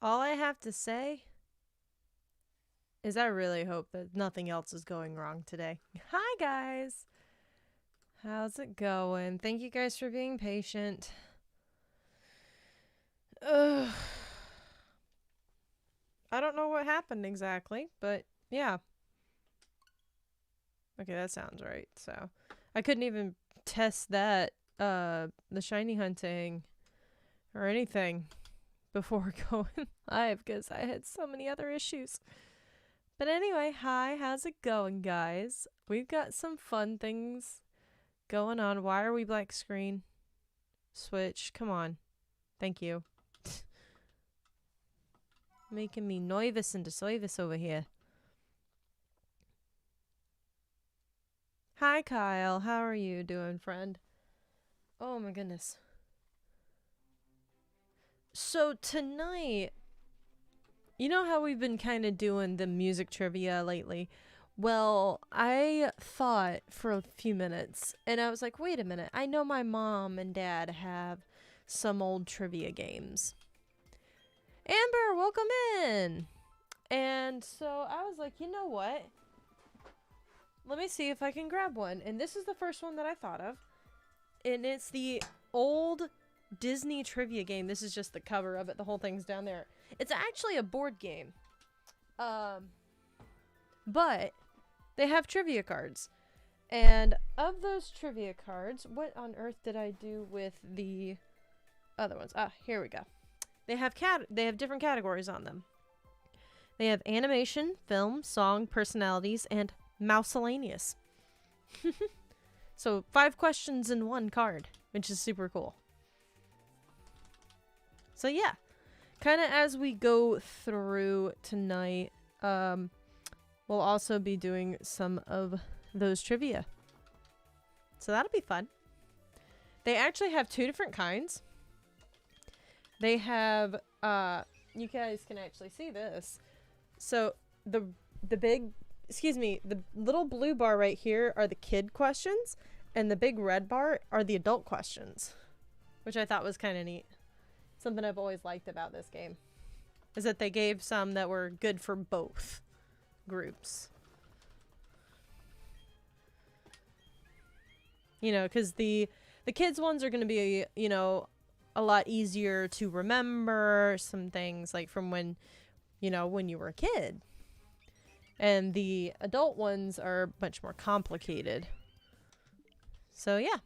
All I have to say is I really hope that nothing else is going wrong today. Hi, guys. How's it going? Thank you guys for being patient. Ugh. I don't know what happened exactly, but yeah. Okay, that sounds right. So I couldn't even test that, the shiny hunting or anything before going live because I had so many other issues. But anyway, hi, how's it going, guys? We've got some fun things going on. Why are we black screen? Switch, come on. Thank you. Making me nervous and desoivous over here. Hi, Kyle. How are you doing, friend? Oh my goodness. So tonight, you know how we've been kind of doing the music trivia lately? Well, I thought for a few minutes, and I was like, wait a minute. I know my mom and dad have some old trivia games. Amber, welcome in! And so I was like, you know what? Let me see if I can grab one. And this is the first one that I thought of. And it's the old Disney trivia game. This is just the cover of it. The whole thing's down there. It's actually a board game. But they have trivia cards. And of those trivia cards, what on earth did I do with the other ones? Ah, here we go. They have different categories on them. They have animation, film, song, personalities, and miscellaneous. So 5 questions in one card, which is super cool. So yeah, kind of as we go through tonight, we'll also be doing some of those trivia. So that'll be fun. They actually have 2 different kinds. They have, you guys can actually see this. So the little blue bar right here are the kid questions, and the big red bar are the adult questions, which I thought was kind of neat. Something I've always liked about this game is that they gave some that were good for both groups. You know, because the kids ones are going to be, you know, a lot easier to remember, some things like from when, you know, when you were a kid. And the adult ones are much more complicated. So yeah.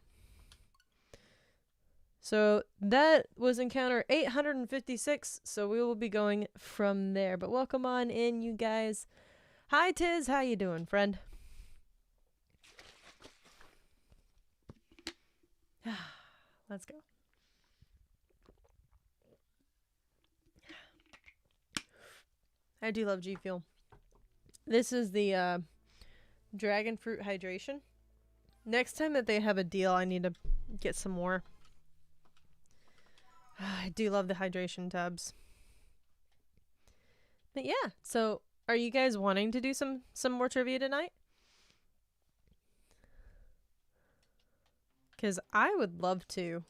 So that was encounter 856, so we will be going from there. But welcome on in, you guys. Hi, Tiz. How you doing, friend? Let's go. I do love G Fuel. This is the dragon fruit hydration. Next time that they have a deal, I need to get some more. I do love the hydration tubs. But yeah, so are you guys wanting to do some more trivia tonight? Because I would love to.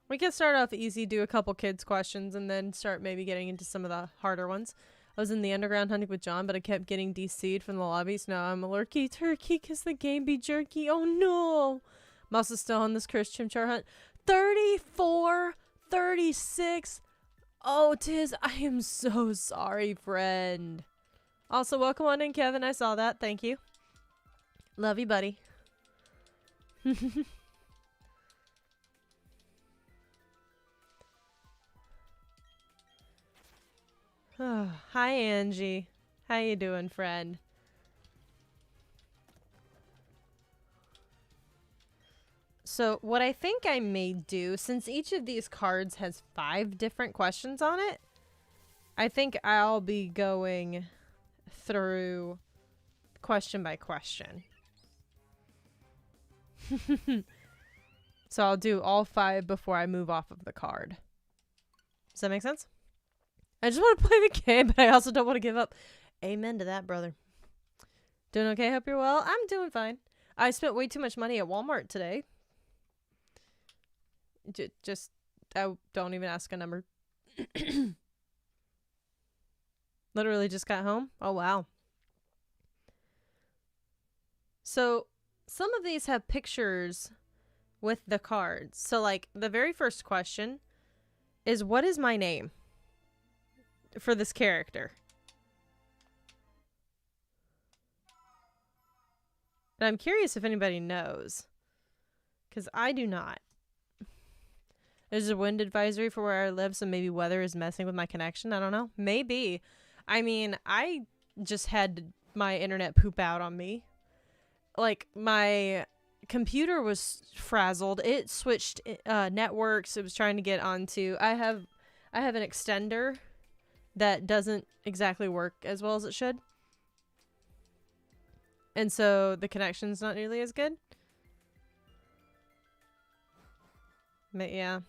We can start off easy, do a couple kids questions, and then start maybe getting into some of the harder ones. I was in the underground hunting with John, but I kept getting DC'd from the lobbies. Now I'm a lurky turkey because the game be jerky. Oh no! I'm also still on this cursed Chimchar hunt. 34, 36. Oh, Tiz, I am so sorry, friend. Also, welcome on in, Kevin. I saw that. Thank you. Love you, buddy. Hi, Angie. How you doing, friend? So what I think I may do, since each of these cards has 5 different questions on it, I think I'll be going through question by question. So I'll do all 5 before I move off of the card. Does that make sense? I just want to play the game, but I also don't want to give up. Amen to that, brother. Doing okay? Hope you're well. I'm doing fine. I spent way too much money at Walmart today. Just, don't even ask a number. Literally just got home? Oh, wow. So some of these have pictures with the cards. So, like, the very first question is, what is my name for this character? And I'm curious if anybody knows, because I do not. There's a wind advisory for where I live, so maybe weather is messing with my connection. I don't know. Maybe. I mean, I just had my internet poop out on me. Like, my computer was frazzled. It switched networks. It was trying to get onto... I have an extender that doesn't exactly work as well as it should. And so the connection's not nearly as good. But yeah.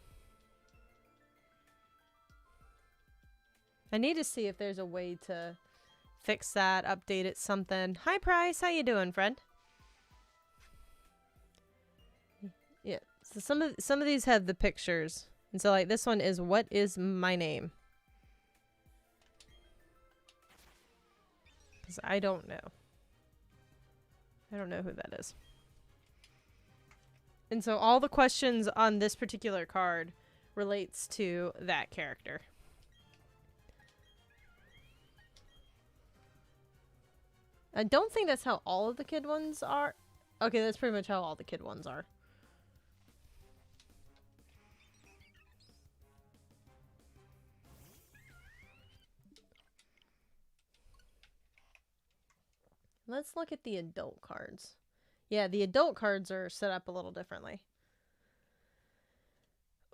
I need to see if there's a way to fix that, update it, something. Hi, Price. How you doing, friend? Yeah. So some of these have the pictures. And so, like, this one is, what is my name? Because I don't know. I don't know who that is. And so all the questions on this particular card relates to that character. I don't think that's how all of the kid ones are. Okay, that's pretty much how all the kid ones are. Let's look at the adult cards. Yeah, the adult cards are set up a little differently.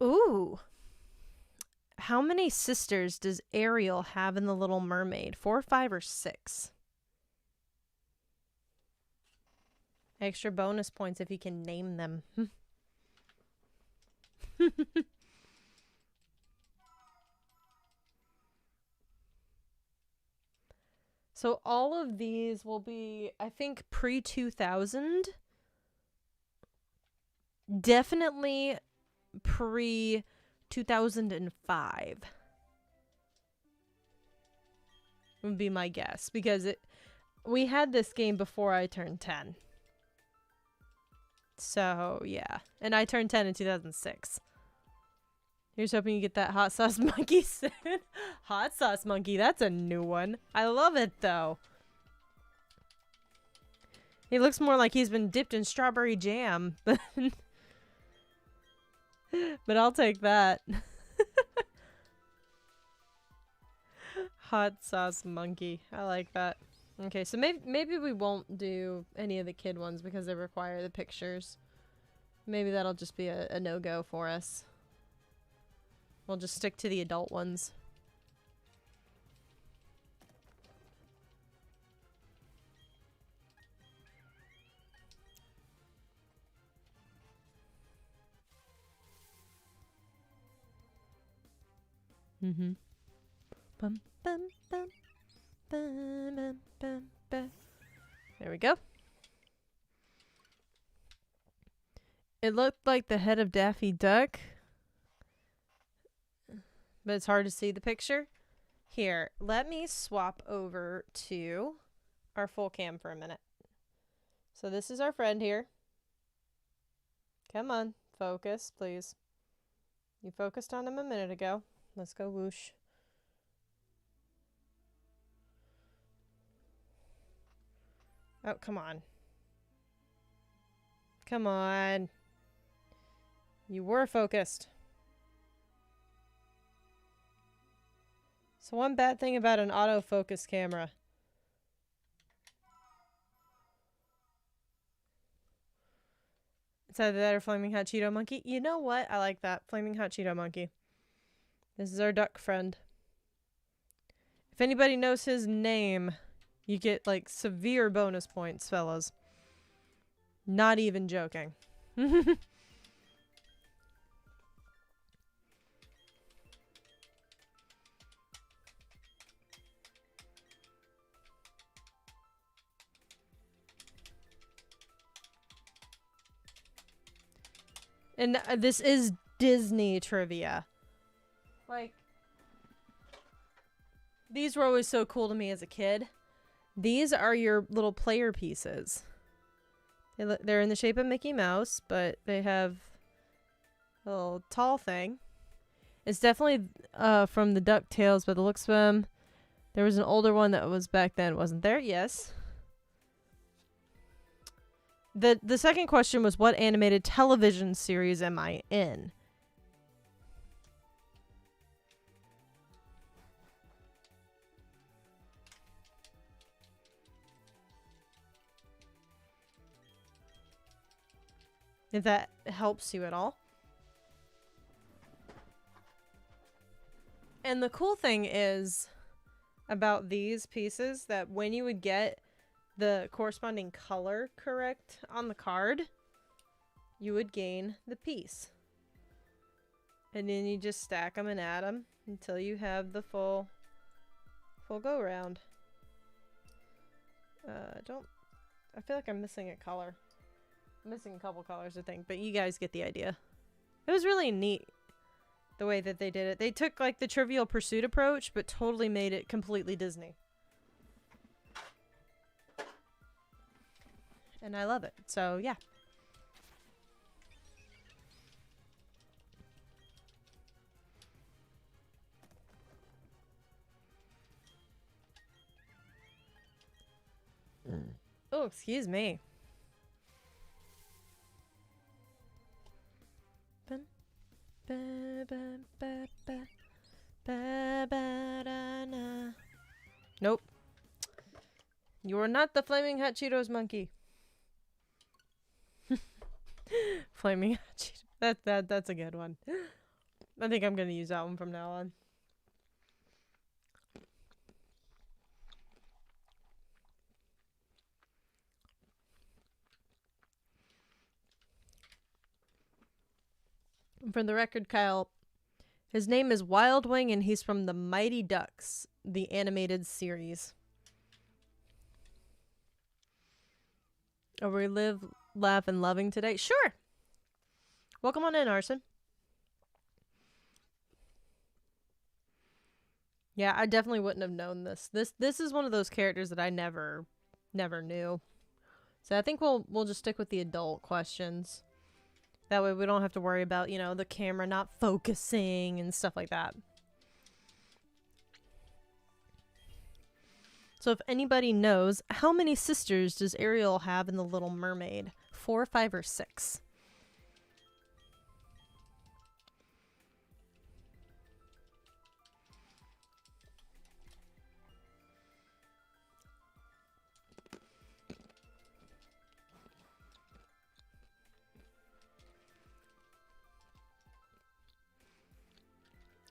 Ooh. How many sisters does Ariel have in The Little Mermaid? 4, 5, or 6? Extra bonus points if you can name them. So all of these will be, I think, pre-2000. Definitely pre-2005 would be my guess. Because we had this game before I turned 10. So, yeah. And I turned 10 in 2006. Here's hoping you get that hot sauce monkey soon. Hot sauce monkey, that's a new one. I love it, though. He looks more like he's been dipped in strawberry jam. But I'll take that. Hot sauce monkey. I like that. Okay, so maybe we won't do any of the kid ones because they require the pictures. Maybe that'll just be a no-go for us. We'll just stick to the adult ones. Mm-hmm. Bum, bum, bum, bum, bum, bum, bum. There we go. It looked like the head of Daffy Duck. But it's hard to see the picture. Here, let me swap over to our full cam for a minute. So this is our friend here. Come on, focus, please. You focused on him a minute ago. Let's go whoosh. Oh, come on. Come on. You were focused. So one bad thing about an autofocus camera. It's either that or Flaming Hot Cheeto Monkey. You know what? I like that. Flaming Hot Cheeto Monkey. This is our duck friend. If anybody knows his name, you get, like, severe bonus points, fellas. Not even joking. And this is Disney trivia. Like, These were always so cool to me as a kid. These are your little player pieces. They're in the shape of Mickey Mouse, but they have a little tall thing. It's definitely from the DuckTales, by the looks of them. There was an older one that was back then, wasn't there? Yes. The second question was, what animated television series am I in? If that helps you at all. And the cool thing is about these pieces that when you would get the corresponding color correct on the card, you would gain the piece. And then you just stack them and add them until you have the full go round. I feel like I'm missing a color. I'm missing a couple colors, I think, but you guys get the idea. It was really neat the way that they did it. They took like the Trivial Pursuit approach, but totally made it completely Disney. And I love it. So, yeah. Oh, excuse me. Nope. You are not the Flaming Hot Cheetos monkey. Flaming Hot Cheetos. That's a good one. I think I'm gonna use that one from now on. For the record, Kyle, his name is Wild Wing, and he's from the Mighty Ducks, the animated series. Are we live, laugh, and loving today? Sure. Welcome on in, Arson. Yeah, I definitely wouldn't have known this. This is one of those characters that I never knew. So I think we'll just stick with the adult questions. That way we don't have to worry about, you know, the camera not focusing and stuff like that. So if anybody knows, how many sisters does Ariel have in The Little Mermaid? 4, 5, or 6?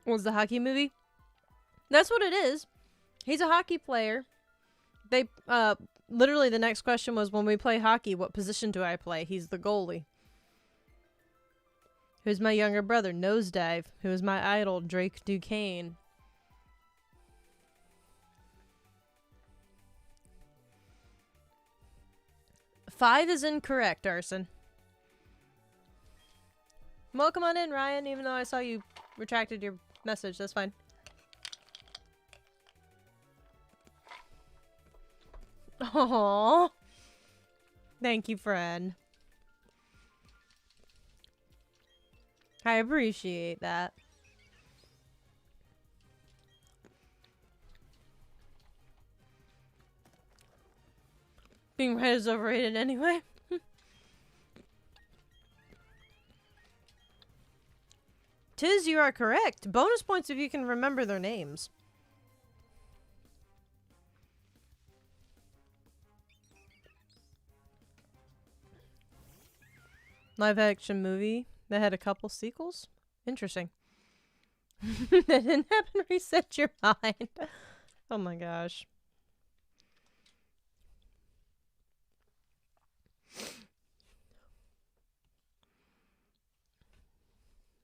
Was the hockey movie? That's what it is. He's a hockey player. They literally the next question was, when we play hockey, what position do I play? He's the goalie. Who's my younger brother? Nosedive. Who is my idol? Drake Duquesne. Five is incorrect, Arson. Welcome on in, Ryan, even though I saw you retracted your message. That's fine. Aww. Thank you, friend. I appreciate that. Being right is overrated anyway. Tiz, you are correct. Bonus points if you can remember their names. Live action movie that had a couple sequels? Interesting. That didn't happen. Reset your mind. Oh my gosh.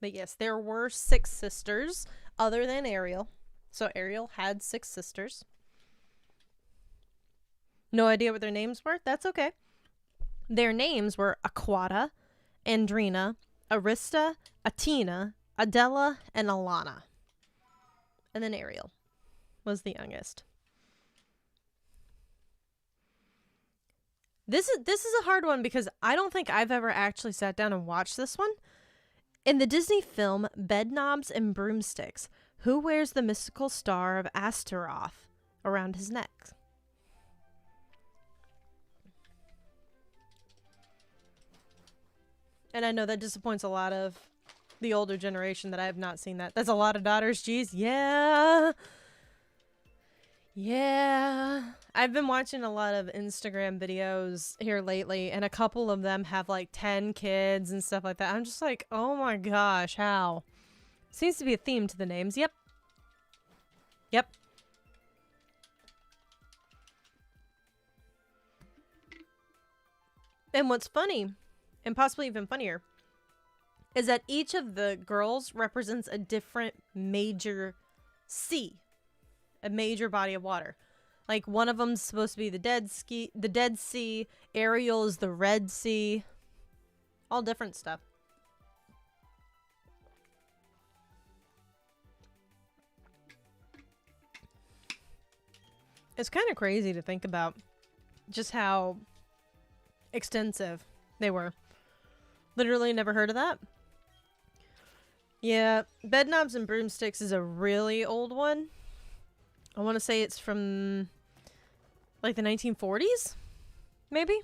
But yes, there were 6 sisters other than Ariel. So Ariel had 6 sisters. No idea what their names were? That's okay. Their names were Aquata, Andrina, Arista, Atina, Adela, and Alana. And then Ariel. was the youngest. This is a hard one because I don't think I've ever actually sat down and watched this one. In the Disney film Bedknobs and Broomsticks, who wears the mystical star of Astaroth around his neck? And I know that disappoints a lot of the older generation that I have not seen that. That's a lot of daughters, geez. Yeah. Yeah. I've been watching a lot of Instagram videos here lately, and a couple of them have like 10 kids and stuff like that. I'm just like, oh my gosh, how? Seems to be a theme to the names. Yep. Yep. And what's funny, and possibly even funnier, is that each of the girls represents a different major sea, a major body of water. Like one of them's supposed to be the Dead Sea. Ariel is the Red Sea. All different stuff. It's kind of crazy to think about just how extensive they were. Literally never heard of that. Yeah, Bedknobs and Broomsticks is a really old one. I want to say it's from like the 1940s, maybe?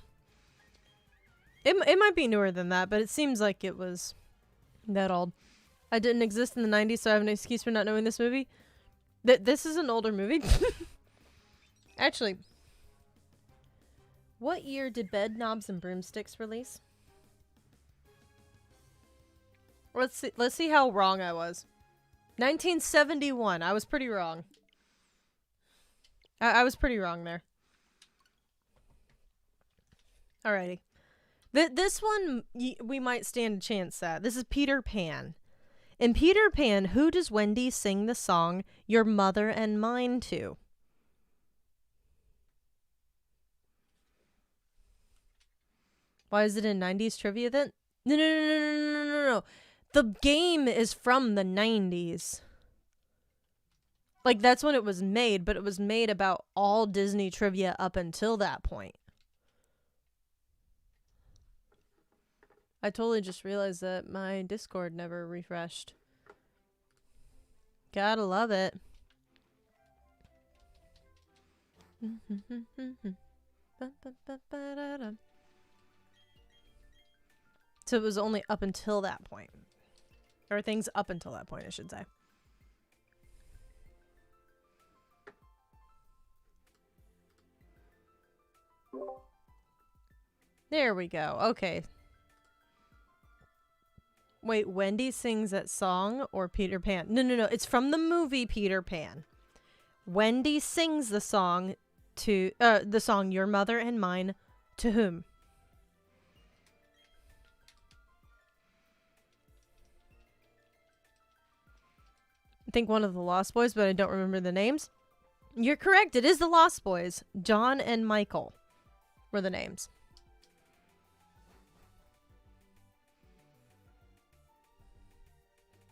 It might be newer than that, but it seems like it was that old. I didn't exist in the 90s, so I have an excuse for not knowing this movie. This is an older movie. Actually, what year did Bedknobs and Broomsticks release? Let's see how wrong I was. 1971. I was pretty wrong. I was pretty wrong there. Alrighty. This one, we might stand a chance at. This is Peter Pan. In Peter Pan, who does Wendy sing the song Your Mother and Mine to? Why is it in 90s trivia then? No. The game is from the 90s. Like, that's when it was made, but it was made about all Disney trivia up until that point. I totally just realized that my Discord never refreshed. Gotta love it. So it was only up until that point. Or things up until that point, I should say. There we go. Okay. Wait, Wendy sings that song or Peter Pan? No. It's from the movie Peter Pan. Wendy sings the song to the song Your Mother and Mine to whom? I think one of the Lost Boys, but I don't remember the names. You're correct. It is the Lost Boys. John and Michael were the names.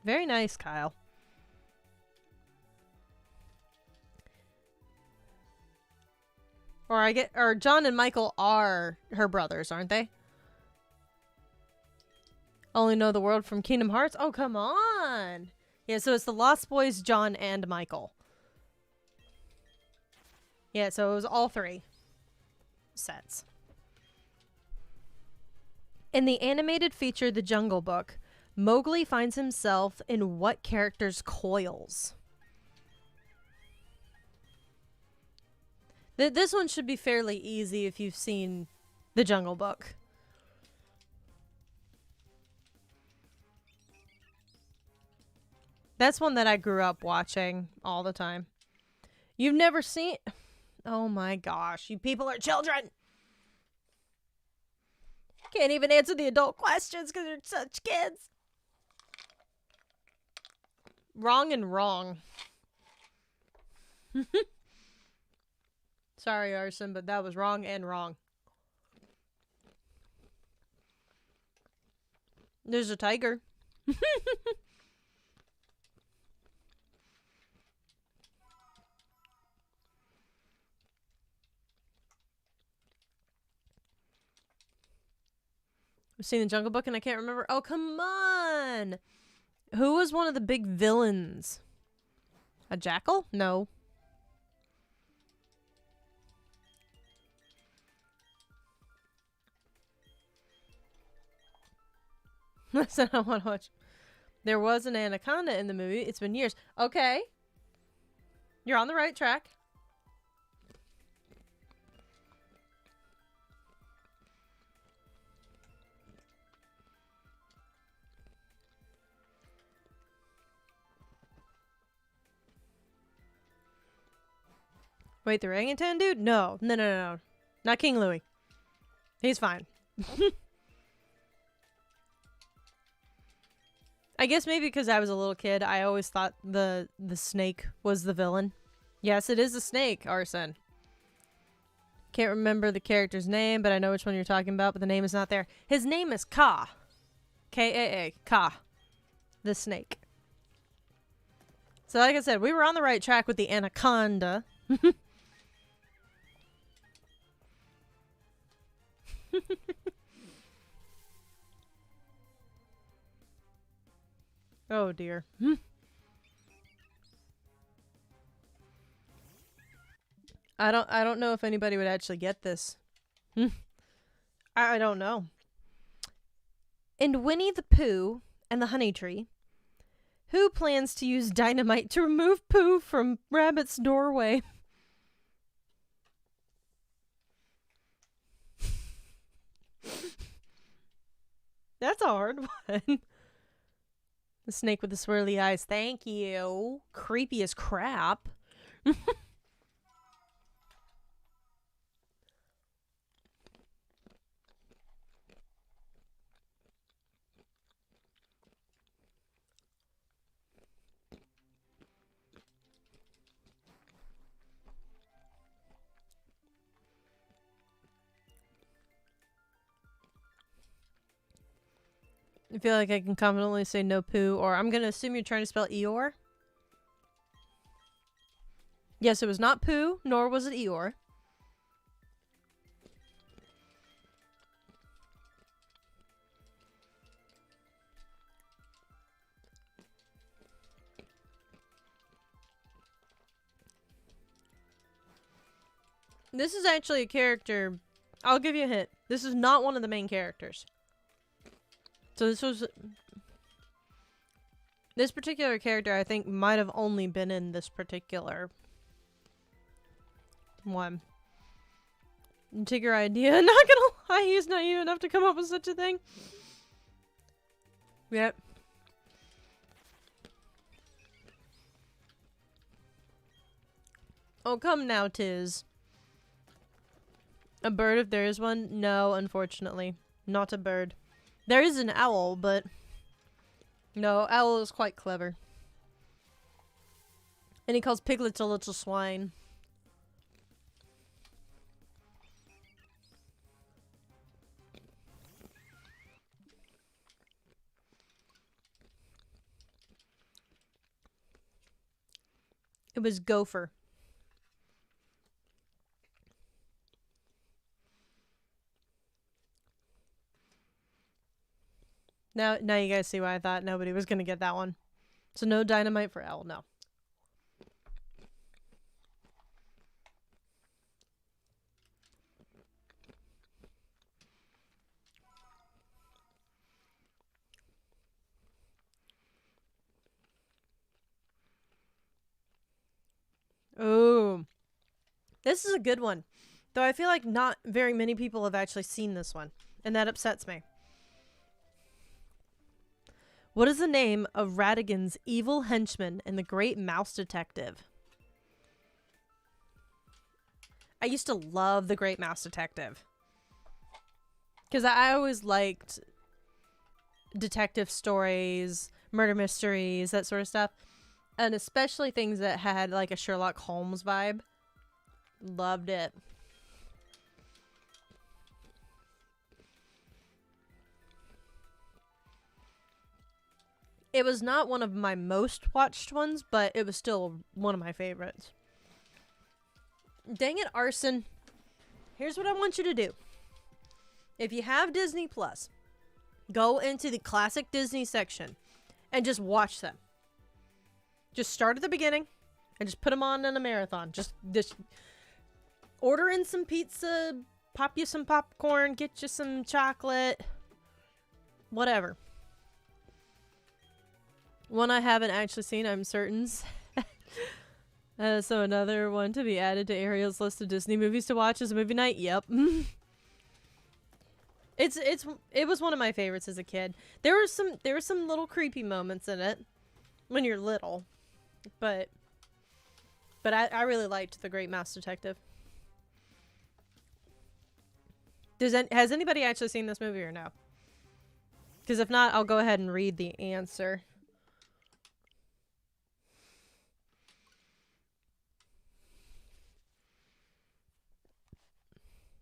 Very nice, Kyle. Or John and Michael are her brothers, aren't they? Only know the world from Kingdom Hearts? Oh, come on. Yeah, so it's the Lost Boys, John, and Michael. Yeah, so it was all three sets. In the animated feature The Jungle Book, Mowgli finds himself in what character's coils? This one should be fairly easy if you've seen The Jungle Book. That's one that I grew up watching all the time. You've never seen... Oh my gosh, you people are children! Can't even answer the adult questions because you're such kids. Wrong and wrong. Sorry, Arson, but that was wrong and wrong. There's a tiger. I've seen the Jungle Book and I can't remember. Oh, come on! Who was one of the big villains? A jackal? No. Listen, I want to watch. There was an anaconda in the movie. It's been years. Okay. You're on the right track. Wait, the orangutan dude? No. No, no, no, no. Not King Louie. He's fine. I guess maybe because I was a little kid, I always thought the snake was the villain. Yes, it is a snake, Arson. Can't remember the character's name, but I know which one you're talking about, but the name is not there. His name is Ka. K-A-A. Ka. The snake. So like I said, we were on the right track with the anaconda. Oh dear. I don't know if anybody would actually get this. I don't know. In Winnie the Pooh and the Honey Tree, who plans to use dynamite to remove poo from Rabbit's doorway? That's a hard one. The snake with the swirly eyes. Thank you. Creepy as crap. I feel like I can confidently say no poo, or I'm going to assume you're trying to spell Eeyore. Yes, it was not poo, nor was it Eeyore. This is actually a character. I'll give you a hint. This is not one of the main characters. So this particular character, I think, might have only been in this particular one. Take your idea. Not gonna lie, he's naive enough to come up with such a thing. Yep. Oh, come now, Tiz. A bird if there is one? No, unfortunately. Not a bird. There is an owl, but no, owl is quite clever. And he calls piglets a little swine. It was Gopher. Now you guys see why I thought nobody was gonna get that one. So no dynamite for owl, no. Oh, this is a good one. Though I feel like not very many people have actually seen this one, and that upsets me. What is the name of Ratigan's evil henchman in The Great Mouse Detective? I used to love The Great Mouse Detective. Because I always liked detective stories, murder mysteries, that sort of stuff. And especially things that had like a Sherlock Holmes vibe. Loved it. It was not one of my most watched ones, but it was still one of my favorites. Dang it, Arson. Here's what I want you to do. If you have Disney Plus, Go into the classic Disney section and just watch them. Just start at the beginning and just put them on in a marathon. Just order in some pizza, pop you some popcorn, get you some chocolate, whatever. One I haven't actually seen, I'm certain. So another one to be added to Ariel's list of Disney movies to watch is a movie night. Yep. It was one of my favorites as a kid. There were some little creepy moments in it when you're little, but I really liked The Great Mouse Detective. Has anybody actually seen this movie or no? Because if not, I'll go ahead and read the answer.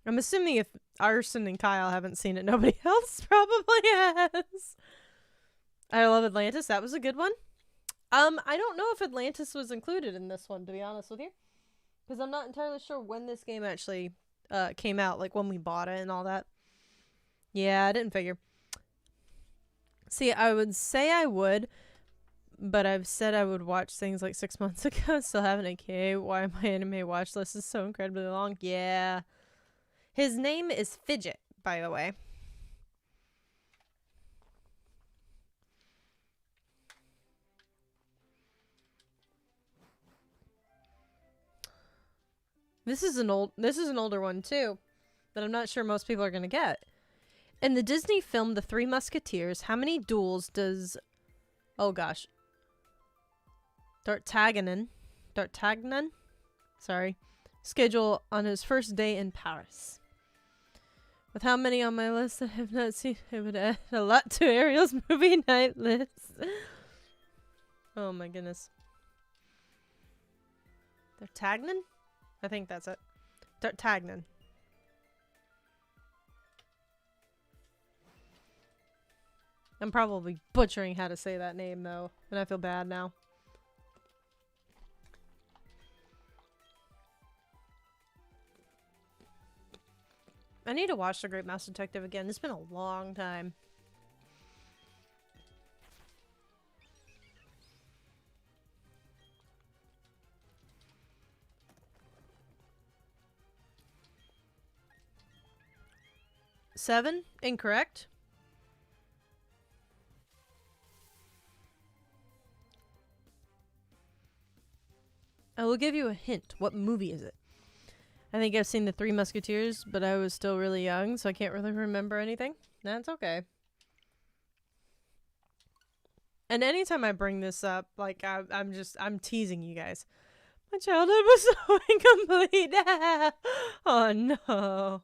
I'm assuming if Arson and Kyle haven't seen it, nobody else probably has. I love Atlantis. That was a good one. I don't know if Atlantis was included in this one, to be honest with you. Because I'm not entirely sure when this game actually came out. Like, when we bought it and all that. Yeah, I didn't figure. See, I would say I would. But I've said I would watch things like 6 months ago. Still haven't AKA why my anime watch list is so incredibly long. Yeah. His name is Fidget, by the way. This is an older one too, that I'm not sure most people are gonna get. In the Disney film The Three Musketeers, how many duels does D'Artagnan, sorry, schedule on his first day in Paris? With how many on my list I have not seen, it would add a lot to Ariel's movie night list. Oh my goodness. D'Artagnan? I think that's it. D'Artagnan. I'm probably butchering how to say that name though, and I feel bad now. I need to watch The Great Mouse Detective again. It's been a long time. Seven? Incorrect. I will give you a hint. What movie is it? I think I've seen The Three Musketeers, but I was still really young, so I can't really remember anything. That's okay. And anytime I bring this up, like, I'm teasing you guys. My childhood was so incomplete. Oh, no.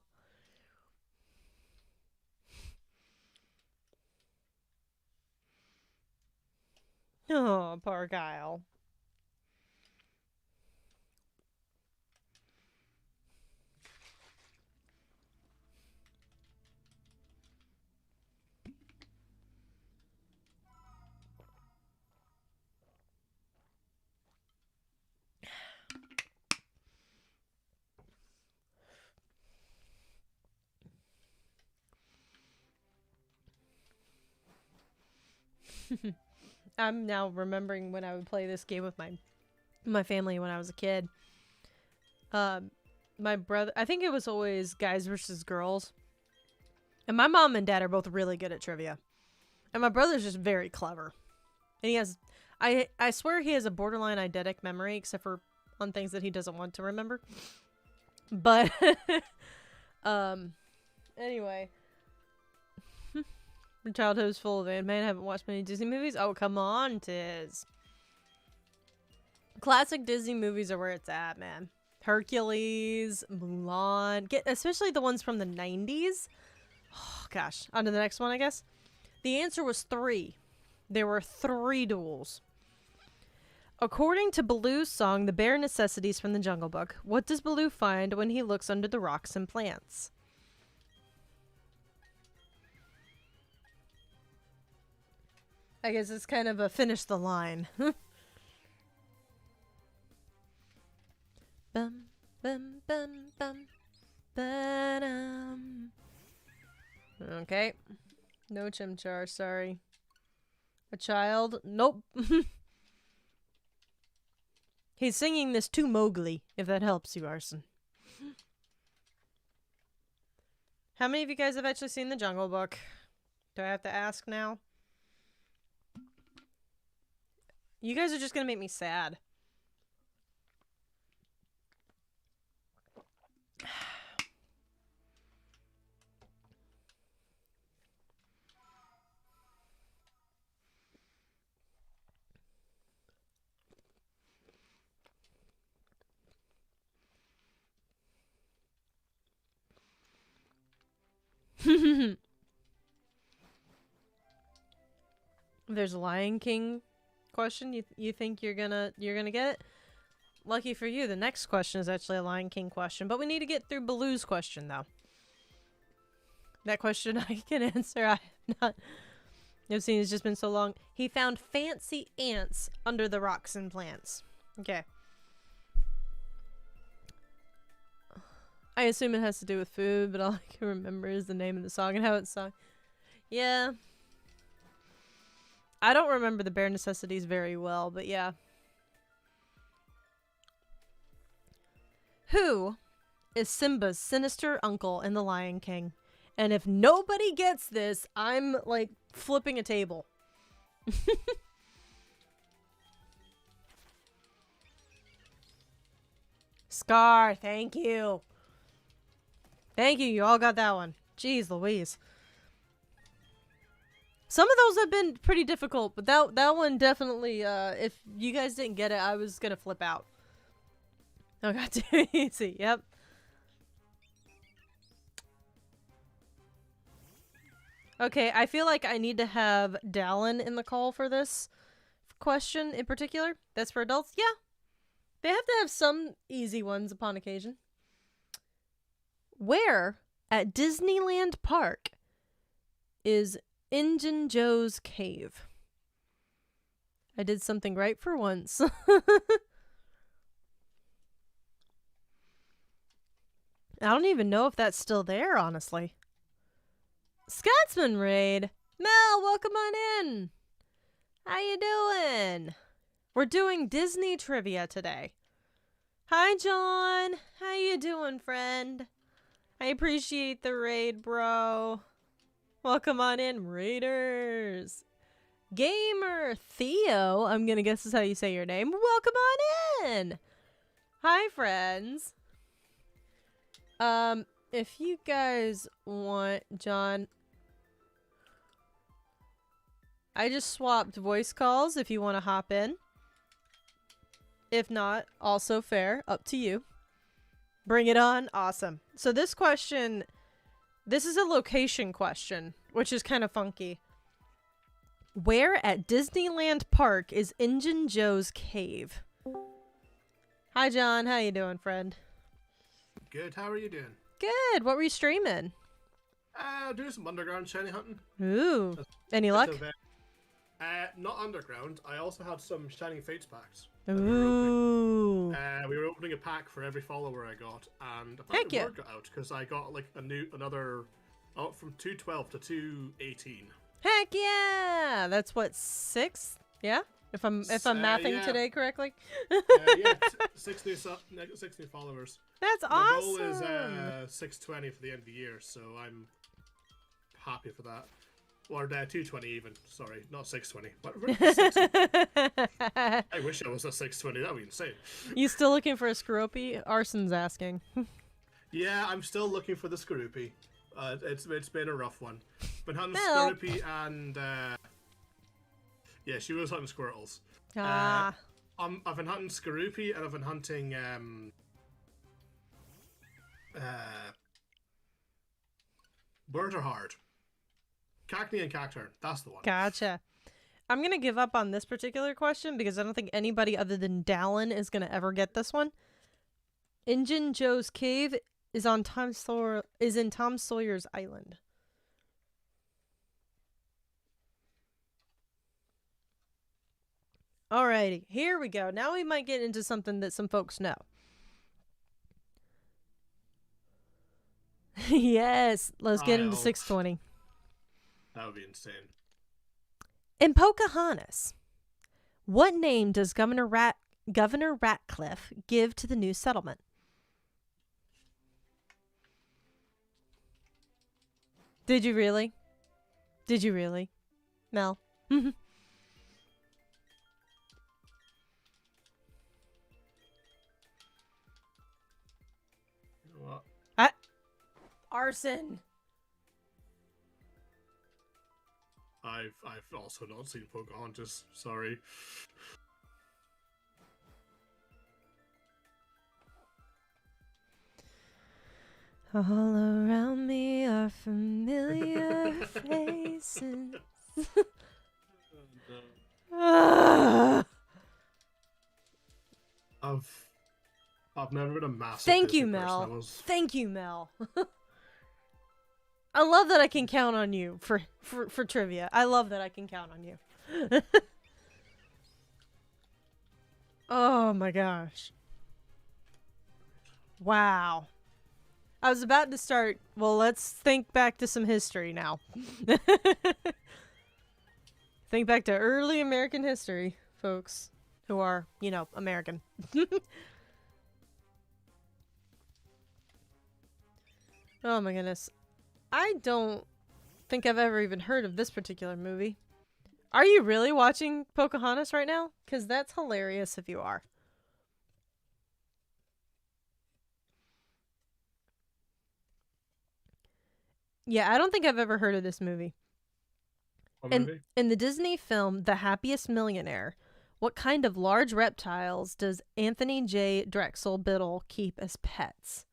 Oh, poor Kyle. I'm now remembering when I would play this game with my family when I was a kid. My brother, I think it was always guys versus girls. And my mom and dad are both really good at trivia. And my brother's just very clever. And he has, I swear he has a borderline eidetic memory, except for on things that he doesn't want to remember. But, anyway. My childhood is full of anime. I haven't watched many Disney movies. Oh, come on, Tiz. Classic Disney movies are where it's at, man. Hercules, Mulan, especially the ones from the 90s. Oh, gosh. On to the next one, I guess. The answer was 3. There were 3 duels. According to Baloo's song, The Bare Necessities from the Jungle Book, what does Baloo find when he looks under the rocks and plants? I guess it's kind of a finish the line. Bum, bum, bum, bum, ba-dum. Okay. No Chimchar, sorry. A child? Nope. He's singing this to Mowgli, if that helps you, Arson. How many of you guys have actually seen The Jungle Book? Do I have to ask now? You guys are just gonna make me sad. There's a Lion King question. You think you're gonna get it? Lucky for you, the next question is actually a Lion King question, but we need to get through Baloo's question though. That question I can answer. I have not. I've seen it's just been so long. He found fancy ants under the rocks and plants. Okay. I assume it has to do with food, but all I can remember is the name of the song and how it's sung. Yeah. I don't remember the bare necessities very well, but yeah. Who is Simba's sinister uncle in The Lion King? And if nobody gets this, I'm like flipping a table. Scar, thank you. Thank you, you all got that one. Jeez Louise. Some of those have been pretty difficult, but that one definitely, if you guys didn't get it, I was gonna flip out. Oh, got too easy, yep. Okay, I feel like I need to have Dallin in the call for this question in particular. That's for adults? Yeah. They have to have some easy ones upon occasion. Where at Disneyland Park is Injun Joe's cave? I did something right for once. I don't even know if that's still there, honestly. Scotsman Raid. Mel, welcome on in. How you doing? We're doing Disney trivia today. Hi, John. How you doing, friend? I appreciate the raid, bro. Welcome on in, Raiders. Gamer Theo, I'm gonna guess is how you say your name. Welcome on in. Hi, friends. If you guys want, John, I just swapped voice calls if you want to hop in. If not, also fair, up to you. Bring it on. Awesome. So this question, this is a location question, which is kind of funky. Where at Disneyland Park is Injun Joe's cave? Hi, John. How you doing, friend? Good. How are you doing? Good. What were you streaming? Doing some underground shiny hunting. Ooh. Any luck? Not underground. I also had some Shining Fates packs. Ooh. We were opening a pack for every follower I got, and a pack of word got out because I got like another from 212 to 218. Heck yeah! That's what, 6? Yeah? If I'm mathing today correctly. Yeah, 6 new followers. That's awesome. The goal is 620 for the end of the year, so I'm happy for that. Or 220 even. Sorry, not 620. I wish I was a 620. That would be insane. You still looking for a Scroopy? Arson's asking. Yeah, I'm still looking for the Scroopy. It's been a rough one. Been hunting Scroopy and yeah, she was hunting squirrels. I've been hunting Scroopy and I've been hunting Bird are hard. Cackney and Cacturn. That's the one. Gotcha. I'm going to give up on this particular question because I don't think anybody other than Dallin is going to ever get this one. Injun Joe's cave is on Tom Sawyer's Island. Alrighty, here we go. Now we might get into something that some folks know. Yes, let's get into 620. That would be insane. In Pocahontas, what name does Governor Ratcliffe give to the new settlement? Did you really? Did you really? Mel? What? Arson. I've also not seen Pocahontas. Sorry. All around me are familiar faces. I've never been a massive Thank you, Disney Mel. person. Thank you, Mel. I love that I can count on you for trivia. I love that I can count on you. Oh my gosh. Wow. I was about to start, well, let's think back to some history now. Think back to early American history, folks, who are, you know, American. Oh my goodness. I don't think I've ever even heard of this particular movie. Are you really watching Pocahontas right now? Because that's hilarious if you are. Yeah, I don't think I've ever heard of this movie. What movie? In the Disney film The Happiest Millionaire, what kind of large reptiles does Anthony J. Drexel Biddle keep as pets?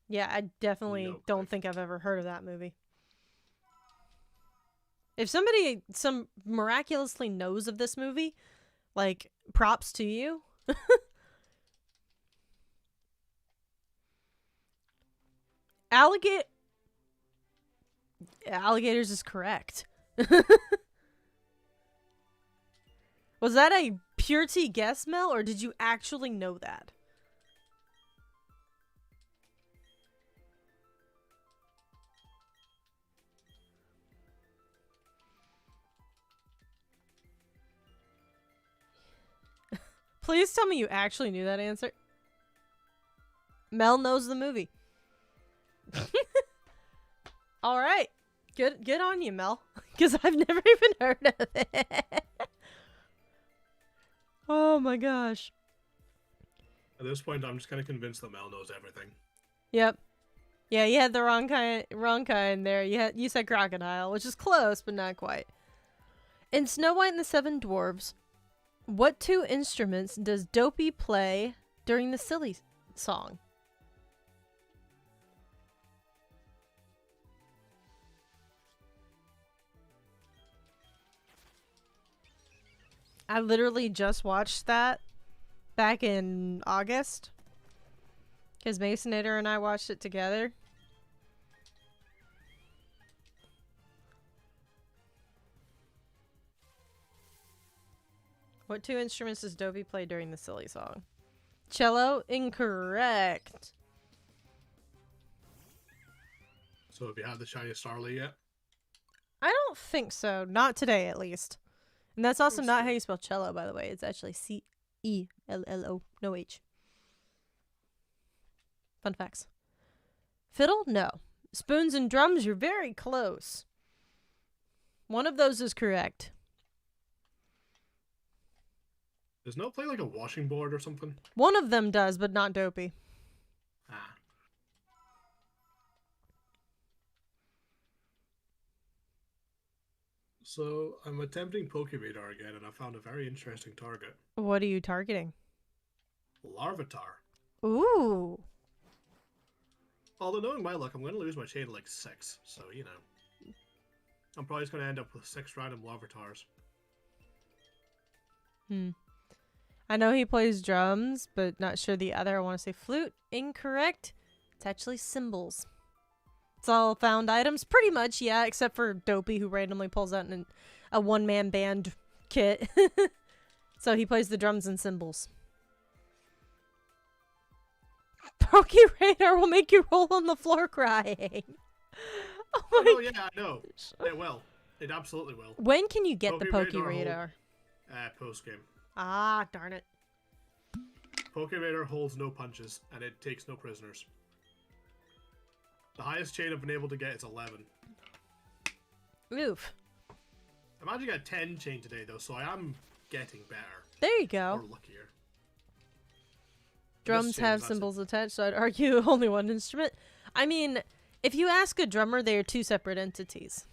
Yeah, I definitely don't think I've ever heard of that movie. If somebody miraculously knows of this movie, like, props to you. Alligators is correct. Was that a pure tea guess, Mel, or did you actually know that? Please tell me you actually knew that answer. Mel knows the movie. All right. Good on you, Mel. Because I've never even heard of it. Oh my gosh. At this point, I'm just kind of convinced that Mel knows everything. Yep. Yeah, you had the wrong kind there. You said crocodile, which is close, but not quite. In Snow White and the Seven Dwarfs, what two instruments does Dopey play during the Silly song? I literally just watched that back in August. Because Masonator and I watched it together. What two instruments does Dopey play during the Silly song? Cello? Incorrect. So have you had the shiny Starly yet? I don't think so. Not today, at least. And that's also not how you spell cello, by the way. It's actually C-E-L-L-O. No H. Fun facts. Fiddle? No. Spoons and drums? You're very close. One of those is correct. Does no play like a washing board or something? One of them does, but not Dopey. Ah. So, I'm attempting PokéRadar again, and I found a very interesting target. What are you targeting? Larvitar. Ooh. Although, knowing my luck, I'm going to lose my chain to like 6, so, you know. I'm probably just going to end up with 6 random Larvitars. I know he plays drums, but not sure the other. I want to say flute. Incorrect. It's actually cymbals. It's all found items, pretty much, yeah, except for Dopey, who randomly pulls out a one-man band kit. So he plays the drums and cymbals. PokéRadar will make you roll on the floor crying. Oh, no, yeah, I know. It will. It absolutely will. When can you get the PokéRadar? Post-game. Ah, darn it. PokéRadar holds no punches, and it takes no prisoners. The highest chain I've been able to get is 11. Oof. I managed to get 10 chain today, though, so I am getting better. There you go. Or luckier. Drums have cymbals attached, so I'd argue only one instrument. I mean, if you ask a drummer, they are two separate entities.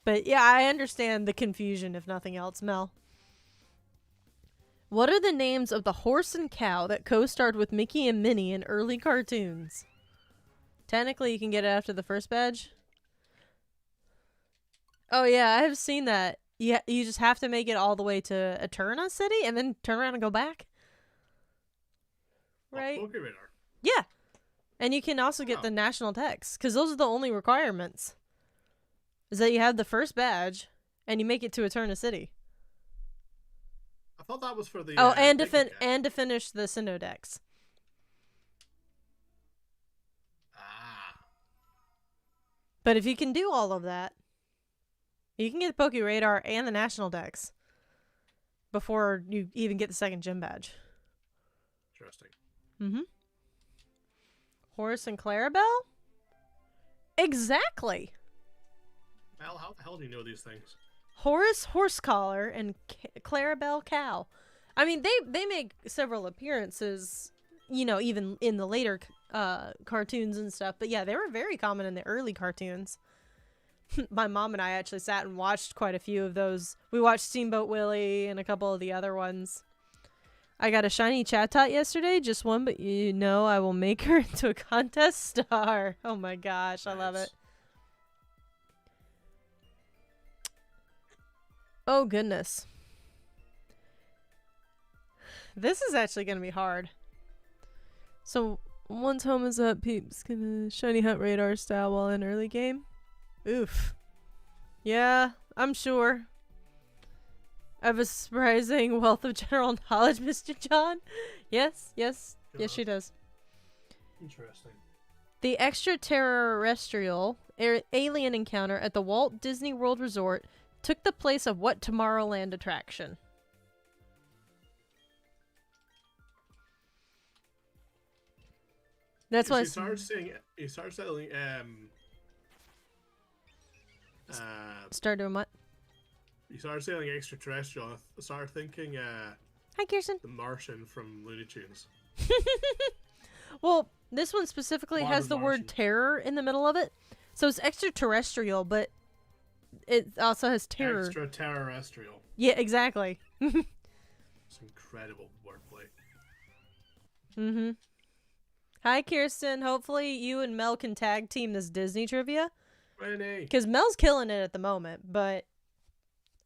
But yeah, I understand the confusion, if nothing else, Mel. What are the names of the horse and cow that co-starred with Mickey and Minnie in early cartoons? Technically, you can get it after the first badge. Oh yeah, I have seen that. Yeah, you just have to make it all the way to Eterna City and then turn around and go back. Right? PokéRadar. Yeah. And you can also get the national text, because those are the only requirements. Is that you have the first badge and you make it to Eterna City. I thought that was for the... and to finish the Synodex. Ah. But if you can do all of that, you can get the PokéRadar and the National Dex before you even get the second gym badge. Interesting. Mm-hmm. Horace and Clarabelle? Exactly. Mel, how the hell do you know these things? Horace Horsecollar and Clarabelle Cow. I mean, they make several appearances, you know, even in the later cartoons and stuff. But yeah, they were very common in the early cartoons. My mom and I actually sat and watched quite a few of those. We watched Steamboat Willie and a couple of the other ones. I got a shiny Choutout yesterday, just one, but you know I will make her into a contest star. Oh my gosh, nice. I love it. Oh goodness. This is actually going to be hard. So, once home is up, peeps gonna shiny hunt radar style while in early game. Oof. Yeah, I'm sure. I have a surprising wealth of general knowledge, Mr. John. Yes, she does. Interesting. The extraterrestrial alien encounter at the Walt Disney World Resort took the place of what Tomorrowland attraction? That's why he starts selling start doing what? You started saying extraterrestrial. I started thinking Hi Kirsten. The Martian from Looney Tunes. Well, this one specifically has the word terror in the middle of it. So it's extraterrestrial, but it also has terror. Extraterrestrial. Yeah, exactly. It's incredible wordplay. Mm-hmm. Hi, Kirsten. Hopefully you and Mel can tag team this Disney trivia. Because Mel's killing it at the moment, but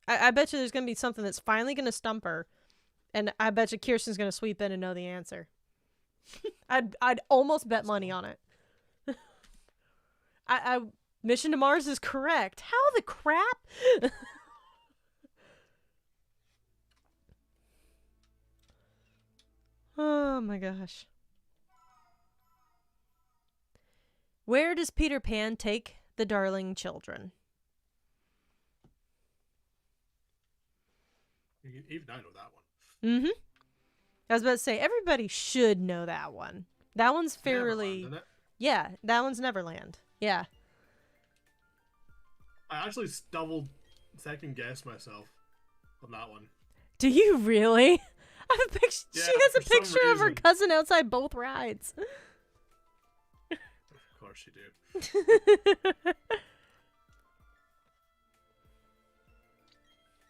I bet you there's going to be something that's finally going to stump her, and I bet you Kirsten's going to sweep in and know the answer. I'd almost bet money on it. Mission to Mars is correct. How the crap? Oh my gosh. Where does Peter Pan take the darling children? Even I know that one. Mm-hmm. I was about to say, everybody should know that one. That one's fairly... Neverland, isn't it? Yeah, that one's Neverland. Yeah. I actually second guess myself on that one. Do you really? I have a picture. Yeah, she has a picture of her reason. cousin outside both rides. Of course you do.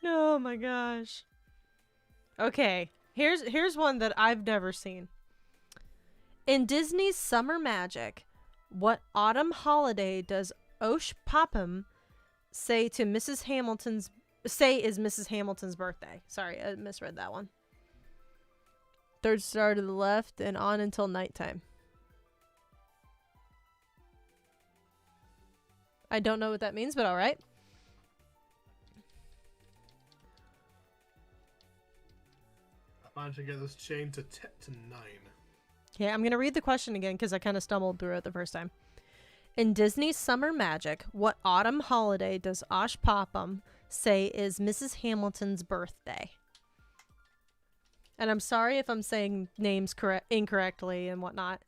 Oh my gosh. Okay, here's one that I've never seen. In Disney's Summer Magic, what autumn holiday does Osh Popham say is Mrs. Hamilton's birthday? Sorry, I misread that one. Third star to the left and on until nighttime. I don't know what that means, but all right. I managed to get this chain to 9. Okay, I'm going to read the question again because I kind of stumbled through it the first time. In Disney's Summer Magic, what autumn holiday does Osh Popham say is Mrs. Hamilton's birthday? And I'm sorry if I'm saying names incorrectly and whatnot.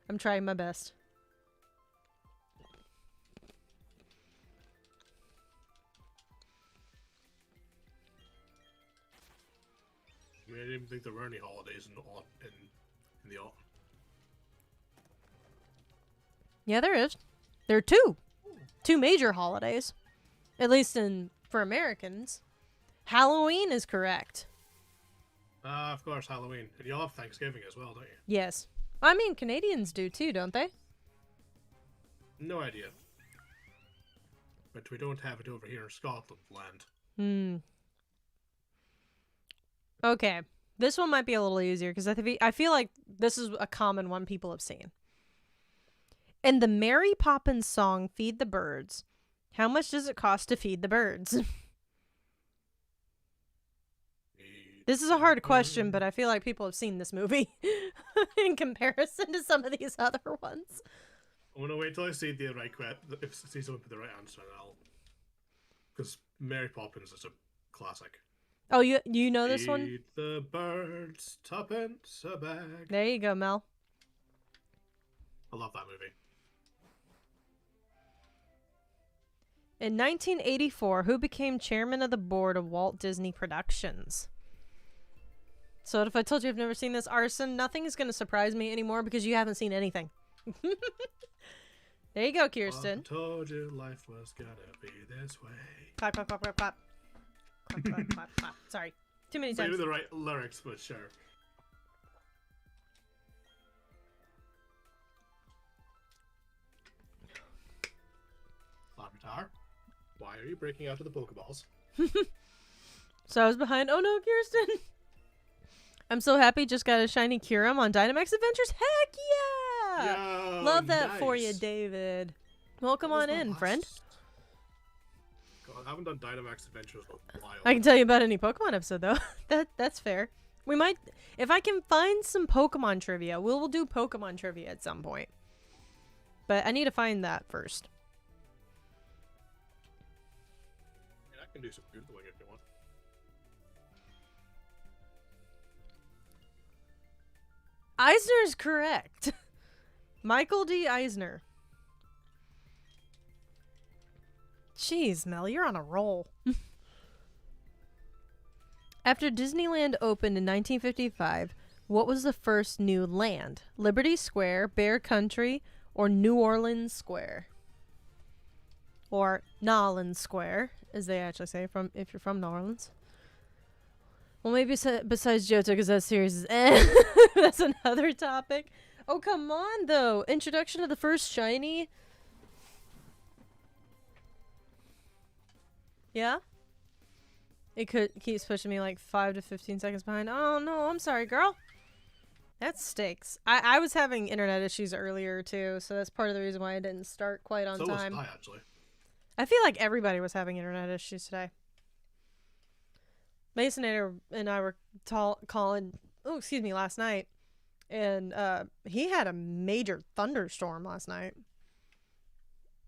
I'm trying my best. I mean, I didn't think there were any holidays in the autumn. Yeah, there is. There are two. Two major holidays. At least for Americans. Halloween is correct. Of course, Halloween. And you all have Thanksgiving as well, don't you? Yes. I mean, Canadians do too, don't they? No idea. But we don't have it over here in Scotland land. Okay. This one might be a little easier because I feel like this is a common one people have seen. In the Mary Poppins song, Feed the Birds, how much does it cost to feed the birds? This is a hard question, but I feel like people have seen this movie in comparison to some of these other ones. I'm gonna wait till I see the right see someone put the right answer, and I'll. Because Mary Poppins is a classic. Oh, you know this one? Feed the birds, tuppence a bag. There you go, Mel. I love that movie. In 1984, who became chairman of the board of Walt Disney Productions? So if I told you I've never seen this, Arson, nothing is going to surprise me anymore because you haven't seen anything. There you go, Kirsten. I told you life was gonna be this way. Clap, clap, clap, clap, clap. Clap, clap, clap, clap. Sorry. Too many times. So the right lyrics, but sure. Guitar, why are you breaking out of the Pokeballs? So I was behind. Oh no, Kirsten. I'm so happy. Just got a shiny Kyurem on Dynamax Adventures. Heck yeah! Yo, Love that nice. for you, David. Welcome on in, friend. God, I haven't done Dynamax Adventures in a while. I can tell you about any Pokemon episode though. That's fair. We might, if I can find some Pokemon trivia, we'll do Pokemon trivia at some point. But I need to find that first. Yeah, I can do some Googling if you want. Eisner is correct. Michael D. Eisner. Jeez, Mel, you're on a roll. After Disneyland opened in 1955, what was the first new land? Liberty Square, Bear Country, or New Orleans Square? Or Nolans Square, as they actually say if you're from New Orleans. Well, maybe besides Johto, because that series is that's another topic. Oh, come on, though. Introduction of the first shiny. Yeah? It keeps pushing me like 5 to 15 seconds behind. Oh, no, I'm sorry, girl. That stinks. I was having internet issues earlier, too, so that's part of the reason why I didn't start quite on time. So was I, actually. I feel like everybody was having internet issues today. Mason and I were calling, last night. And he had a major thunderstorm last night.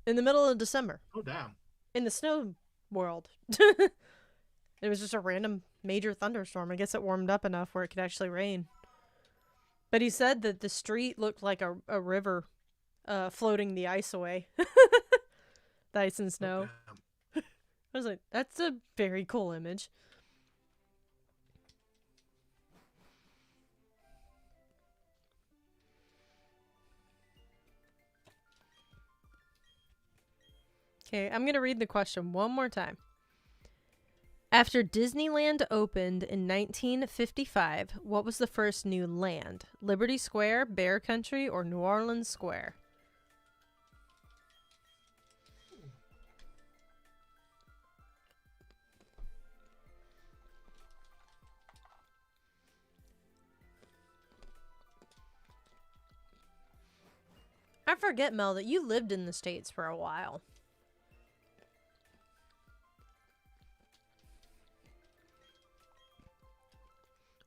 In the middle of December. Oh, damn. In the snow world. It was just a random major thunderstorm. I guess it warmed up enough where it could actually rain. But he said that the street looked like a river floating the ice away. The ice and snow. Oh, I was like, that's a very cool image. Okay, I'm going to read the question one more time. After Disneyland opened in 1955, what was the first new land? Liberty Square, Bear Country, or New Orleans Square? I forget, Mel, that you lived in the States for a while.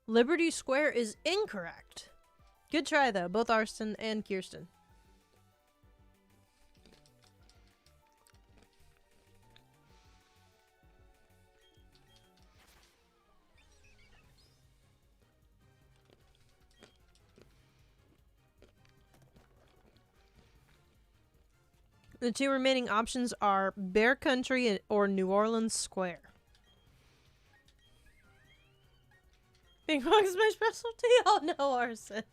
Liberty Square is incorrect. Good try, though. Both Arston and Kirsten. The two remaining options are Bear Country or New Orleans Square. Ping pong is my specialty? Oh no, Arson.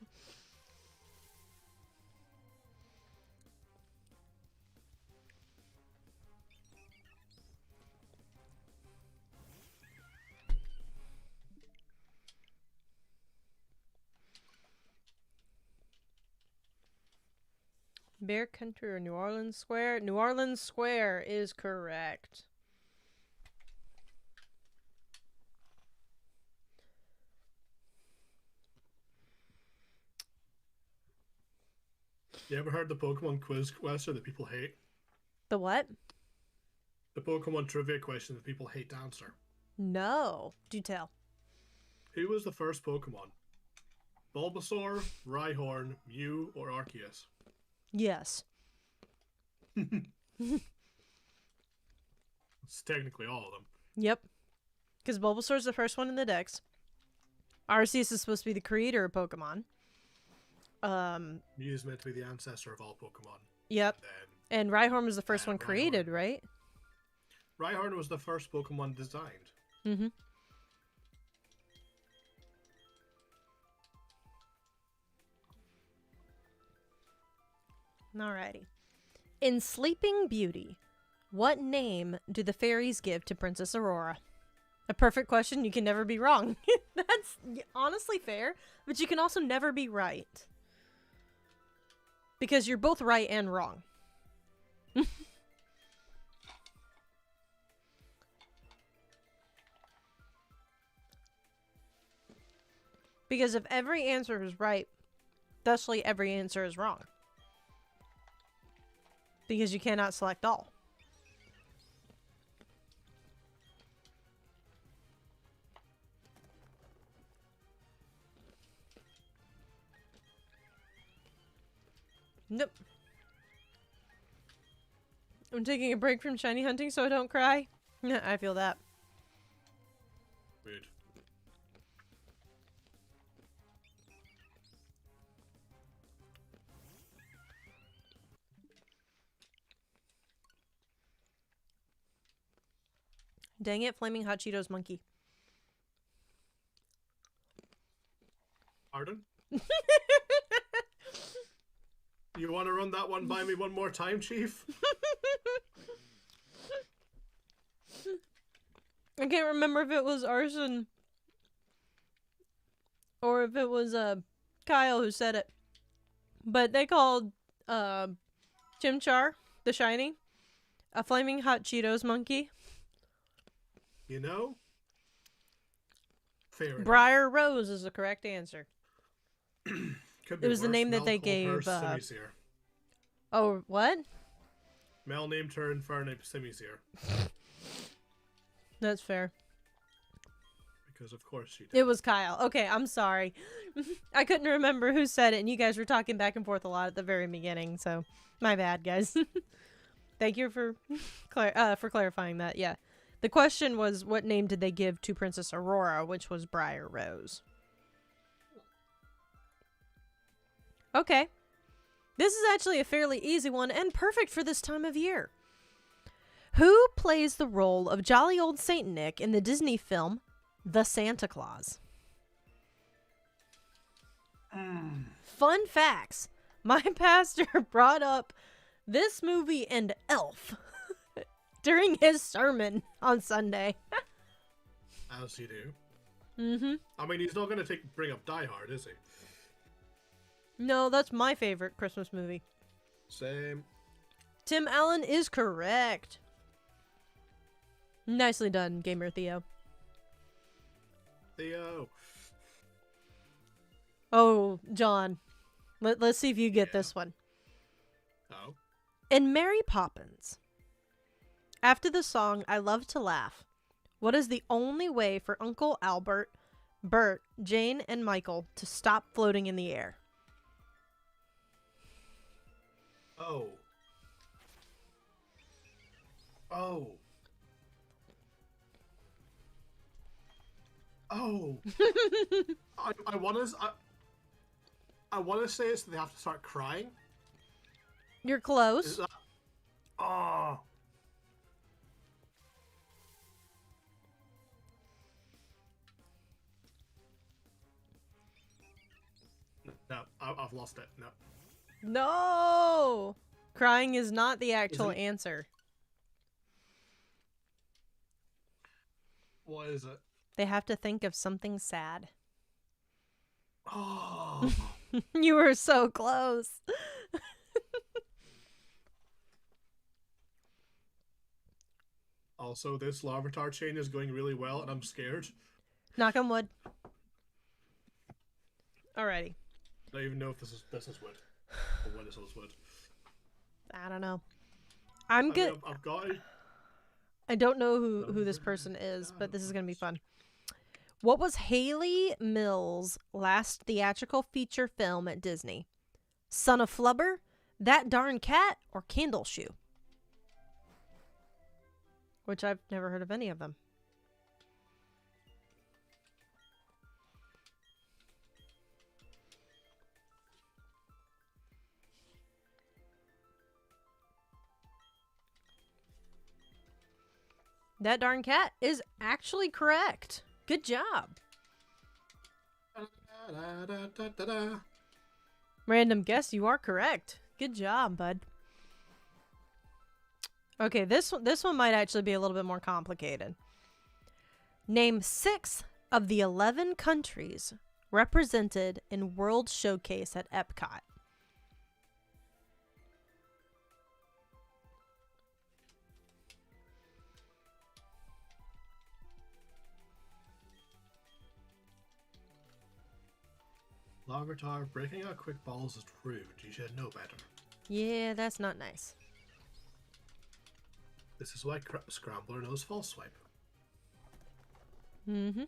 Bear Country or New Orleans Square? New Orleans Square is correct. You ever heard the Pokemon quiz question that people hate? The what? The Pokemon trivia question that people hate to answer. No. Do tell. Who was the first Pokemon? Bulbasaur, Rhyhorn, Mew, or Arceus? Yes. It's technically all of them. Yep. Because Bulbasaur's the first one in the Dex. Arceus is supposed to be the creator of Pokemon. Mew is meant to be the ancestor of all Pokemon. Yep. And Rhyhorn was the first one created, Rhyhorn. right? Rhyhorn was the first Pokemon designed. Mm-hmm. Alrighty. In Sleeping Beauty, what name do the fairies give to Princess Aurora? A perfect question. You can never be wrong. That's honestly fair, but you can also never be right. Because you're both right and wrong. Because if every answer is right, thusly every answer is wrong. Because you cannot select all. Nope. I'm taking a break from shiny hunting so I don't cry. I feel that. Weird. Dang it, Flaming Hot Cheetos monkey. Pardon? You want to run that one by me one more time, Chief? I can't remember if it was Arson or if it was Kyle who said it. But they called Chimchar, the shiny, a Flaming Hot Cheetos monkey. You know? Fair enough. Briar Rose is the correct answer. Could be It was the worse. name that Mel they called her gave. Simisear. Oh, what? Mel named her Infernape Simisear. That's fair. Because of course she did. It was Kyle. Okay, I'm sorry. I couldn't remember who said it, and you guys were talking back and forth a lot at the very beginning, so my bad, guys. Thank you for clarifying that. Yeah. The question was, what name did they give to Princess Aurora, which was Briar Rose. Okay. This is actually a fairly easy one and perfect for this time of year. Who plays the role of jolly old Saint Nick in the Disney film The Santa Claus? Fun facts. My pastor brought up this movie and Elf during his sermon on Sunday. As you do. Mm-hmm. I mean, he's not going to bring up Die Hard, is he? No, that's my favorite Christmas movie. Same. Tim Allen is correct. Nicely done, Gamer Theo. Theo. Oh, John. Let's see if you get this one. Oh. In Mary Poppins, after the song I Love to Laugh, what is the only way for Uncle Albert, Bert, Jane, and Michael to stop floating in the air? Oh. Oh. Oh. I want to say it's that they have to start crying. You're close. Is that... Oh. No, I've lost it. No. No! Crying is not the actual answer. What is it? They have to think of something sad. Oh. You were so close. Also, this Larvitar chain is going really well, and I'm scared. Knock on wood. Alrighty. I don't even know if this is wood. Or when this is wood. I don't know. I'm good. I've got it. I don't know who this person is, but this is going to be fun. What was Haley Mills' last theatrical feature film at Disney? Son of Flubber, That Darn Cat, or Candle Shoe? Which I've never heard of any of them. That Darn Cat is actually correct. Good job. Random guess, you are correct. Good job, bud. Okay, this one might actually be a little bit more complicated. Name 6 of the 11 countries represented in World Showcase at Epcot. Larvitar, breaking out quick balls is rude. You should know better. Yeah, that's not nice. This is why Scrambler knows False Swipe. Mm-hmm.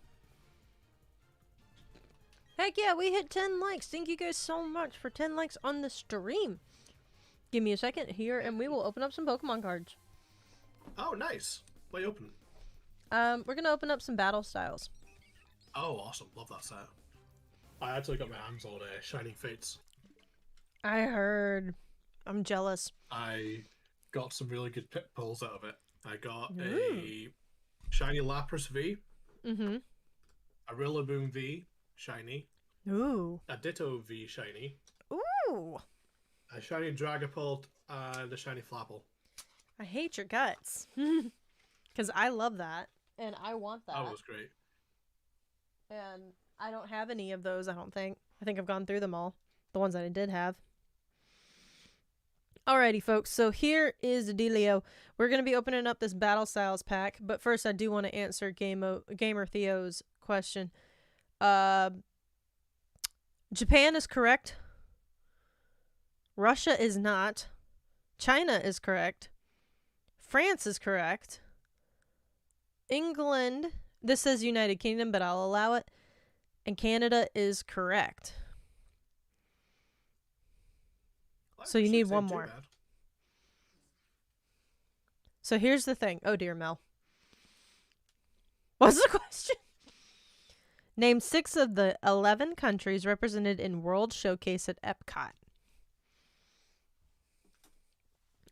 Heck yeah, we hit 10 likes. Thank you guys so much for 10 likes on the stream. Give me a second here, and we will open up some Pokemon cards. Oh, nice. What are you opening? We're gonna open up some battle styles. Oh, awesome. Love that set. I actually got my hands on Shining Fates. I heard. I'm jealous. I got some really good pit pulls out of it. I got a Shiny Lapras V. Mm-hmm. A Rillaboom V Shiny. Ooh. A Ditto V Shiny. Ooh. A Shiny Dragapult and a Shiny Flapple. I hate your guts. Because I love that. And I want that. That was great. And I don't have any of those, I don't think. I think I've gone through them all. The ones that I did have. Alrighty, folks. So here is the dealio. We're going to be opening up this Battle Styles pack. But first, I do want to answer Gamer Theo's question. Japan is correct. Russia is not. China is correct. France is correct. England, this says United Kingdom, but I'll allow it. And Canada is correct. So you need one more. So here's the thing. Oh dear, Mel. What's the question? Name 6 of the 11 countries represented in World Showcase at Epcot.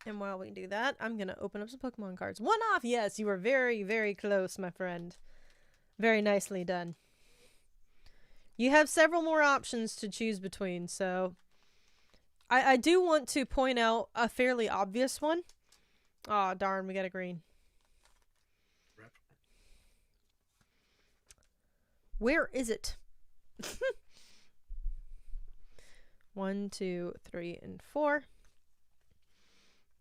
And while we do that, I'm going to open up some Pokemon cards. 1 off! Yes, you were very, very close, my friend. Very nicely done. You have several more options to choose between, so... I do want to point out a fairly obvious one. Aw, darn, we got a green. Rip. Where is it? 1, 2, 3, and 4.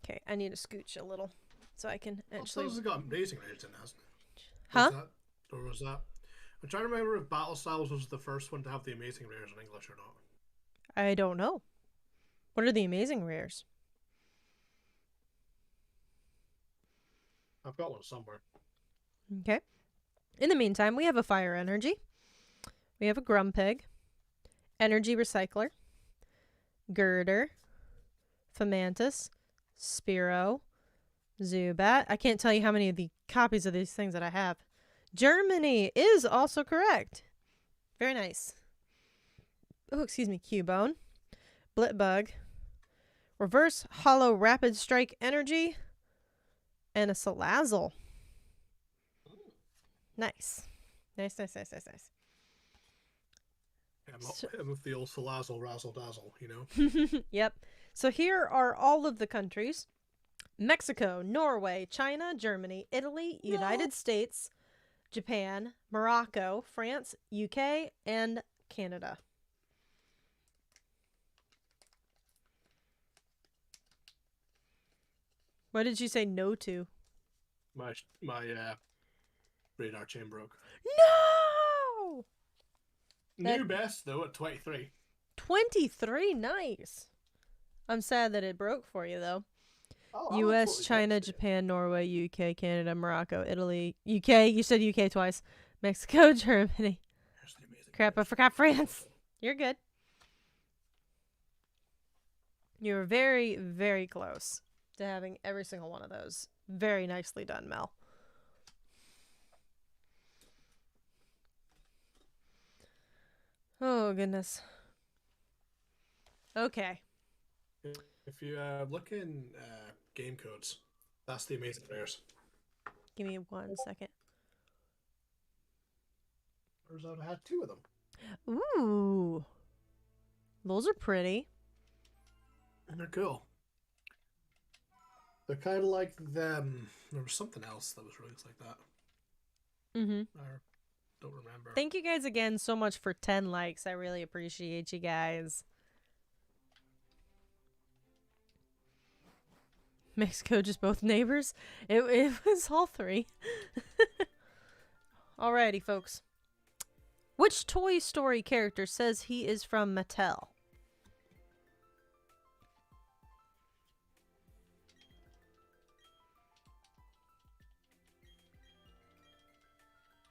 Okay, I need to scooch a little so I can actually... It's got amazing rares in it, hasn't it? Huh? Or was that... I'm trying to remember if Battle Styles was the first one to have the amazing rares in English or not. I don't know. What are the amazing rares? I've got one somewhere. Okay. In the meantime, we have a Fire Energy. We have a Grumpig. Energy Recycler. Girder. Fomantis, Spearow, Zubat. I can't tell you how many of the copies of these things that I have. Germany is also correct. Very nice. Oh, excuse me. Cubone, Blitbug, Reverse Hollow Rapid Strike Energy, and a Salazzle. Nice. Nice. Yeah, I'm with the old Salazzle, Razzle Dazzle, you know? Yep. So here are all of the countries. Mexico, Norway, China, Germany, Italy, United States, Japan, Morocco, France, UK, and Canada. What did you say no to? My radar chain broke. No! New best, though, at 23. 23? Nice. I'm sad that it broke for you, though. Oh, US, China, Japan, Norway, UK, Canada, Morocco, Italy, UK. You said UK twice. Mexico, Germany. Crap, I forgot France. You're good. You were very, very close to having every single one of those. Very nicely done, Mel. Oh, goodness. Okay. If you look in game codes, that's the amazing players. Give me 1 second. Turns out I had 2 of them. Ooh. Those are pretty. And they're cool. They're kind of like them. There was something else that was released like that. Mm-hmm. I don't remember. Thank you guys again so much for 10 likes. I really appreciate you guys. Mexico, just both neighbors. It was all 3. Alrighty, folks. Which Toy Story character says he is from Mattel?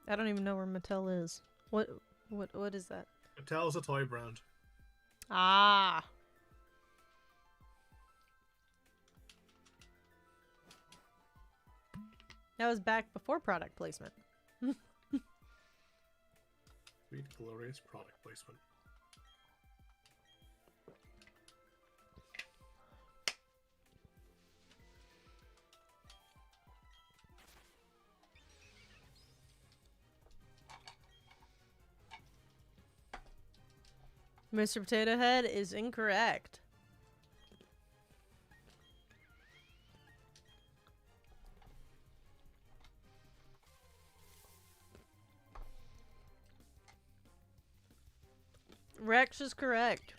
I don't even know where Mattel is. What is that? Mattel is a toy brand. Ah. That was back before product placement. Sweet, glorious product placement. Mr. Potato Head is incorrect. Rex is correct.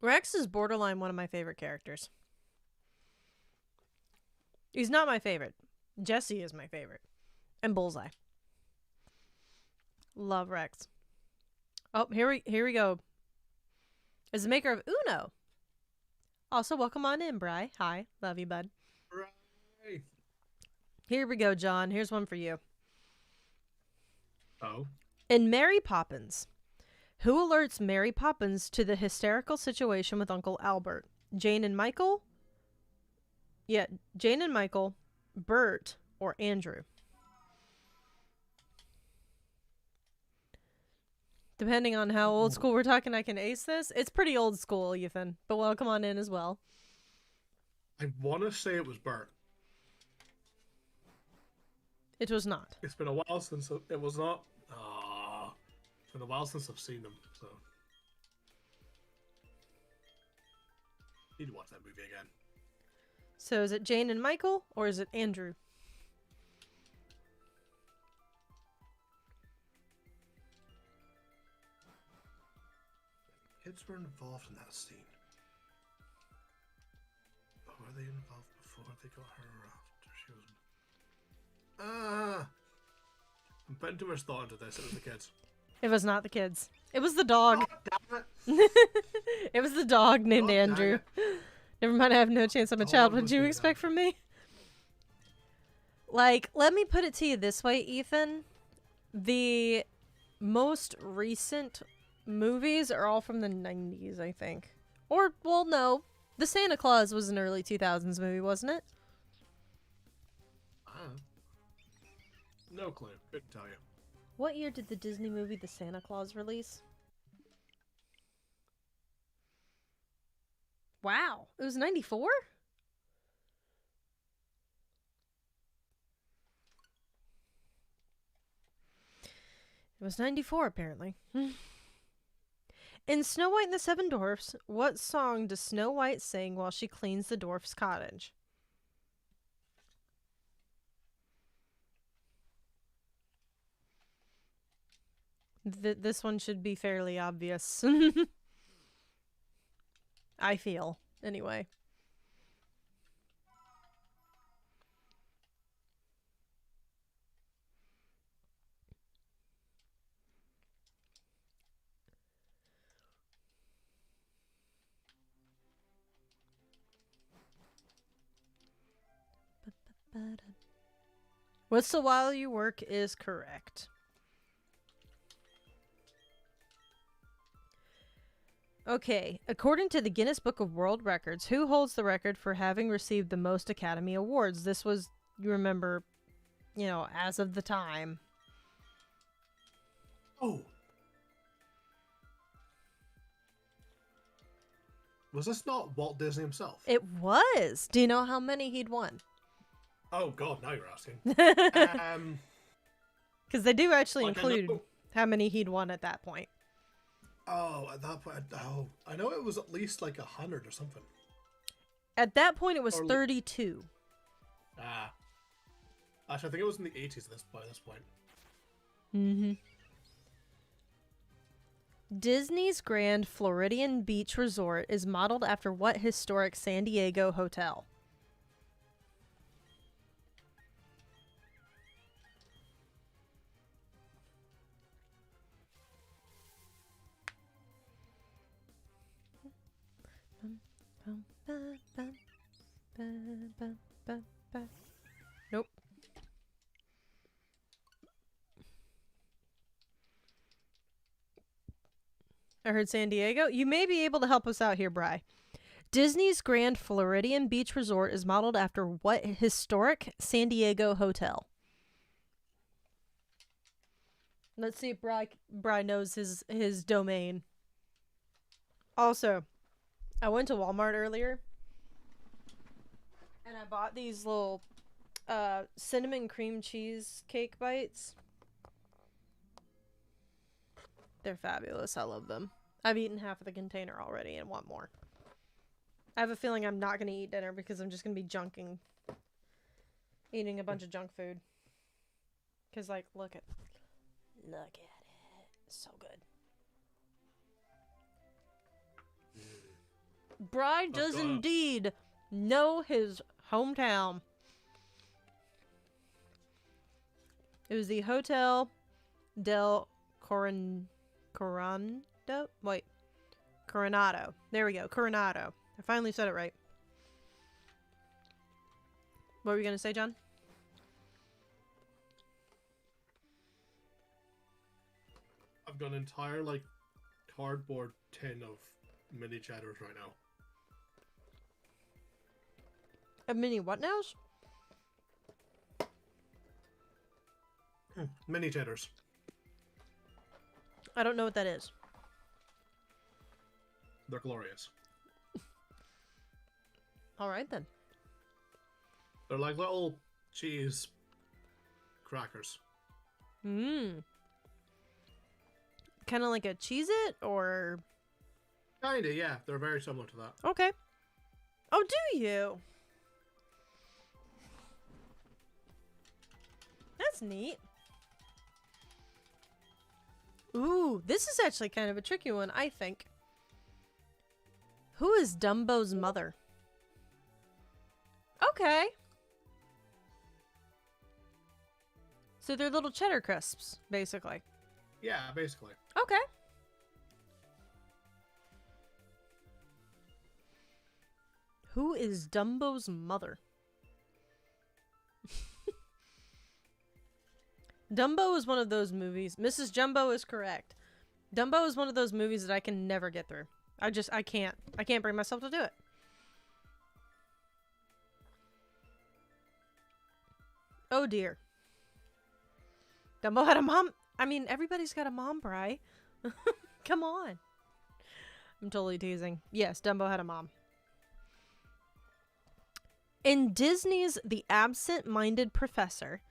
Rex is borderline one of my favorite characters. He's not my favorite. Jessie is my favorite. And Bullseye. Love Rex. Oh, here we go. Is the maker of Uno. Also, welcome on in, Bri. Hi. Love you, bud. Right. Here we go, John. Here's one for you. Oh. In Mary Poppins, who alerts Mary Poppins to the hysterical situation with Uncle Albert? Jane and Michael? Yeah, Jane and Michael, Bert, or Andrew? Depending on how old school we're talking, I can ace this. It's pretty old school, Ethan, but welcome on in as well. I want to say it was Bert. It was not. It's been a while since it was not. It's been a while since I've seen them, so need to watch that movie again. So is it Jane and Michael, or is it Andrew? Kids were involved in that scene. But were they involved before they got her or after she was... I'm putting too much thought into this. It was the kids. It was not the kids. It was the dog. Oh, damn it. It was the dog named Andrew. Never mind, I have no chance. I'm a child. What do you expect from me? Like, let me put it to you this way, Ethan. The most recent movies are all from the 90s, I think. Or, well, no. The Santa Claus was an early 2000s movie, wasn't it? No clue. Couldn't tell you. What year did the Disney movie The Santa Claus release? Wow. It was 94? It was 94, apparently. In Snow White and the Seven Dwarfs, what song does Snow White sing while she cleans the dwarf's cottage? This one should be fairly obvious. I feel, anyway. Whistle while you work is correct. Okay, according to the Guinness Book of World Records, who holds the record for having received the most Academy Awards? This was, you remember, you know, as of the time. Oh. Was this not Walt Disney himself? It was. Do you know how many he'd won? Oh, God, now you're asking. Because they do actually include how many he'd won at that point. Oh, at that point, I know it was at least like 100 or something. At that point, it was 32. Ah. Actually, I think it was in the 80s by this point. Mm-hmm. Disney's Grand Floridian Beach Resort is modeled after what historic San Diego hotel? Nope. I heard San Diego. You may be able to help us out here, Bri. Disney's Grand Floridian Beach Resort is modeled after what historic San Diego hotel? Let's see if Bri knows his domain. Also, I went to Walmart earlier and I bought these little cinnamon cream cheese cake bites. They're fabulous. I love them. I've eaten half of the container already and want more. I have a feeling I'm not going to eat dinner because I'm just going to be eating a bunch of junk food. Because, like, look at it. It's so good. Bri does indeed know his hometown. It was the Hotel del Coronado? Wait. Coronado. There we go. Coronado. I finally said it right. What were you going to say, John? I've got an entire, like, cardboard tin of mini cheddars right now. A mini what nows? Mini cheddars. I don't know what that is. They're glorious. Alright then. They're like little cheese crackers. Mmm. Kind of like a Cheez-It, or? Kinda, yeah. They're very similar to that. Okay. Oh, do you? That's neat. Ooh, this is actually kind of a tricky one, I think. Who is Dumbo's mother? Okay. So they're little cheddar crisps, basically. Yeah, basically. Okay. Who is Dumbo's mother? Dumbo is one of those movies. Mrs. Jumbo is correct. Dumbo is one of those movies that I can never get through. I can't bring myself to do it. Oh dear. Dumbo had a mom. I mean, everybody's got a mom, Bri. Come on. I'm totally teasing. Yes, Dumbo had a mom. In Disney's The Absent-Minded Professor,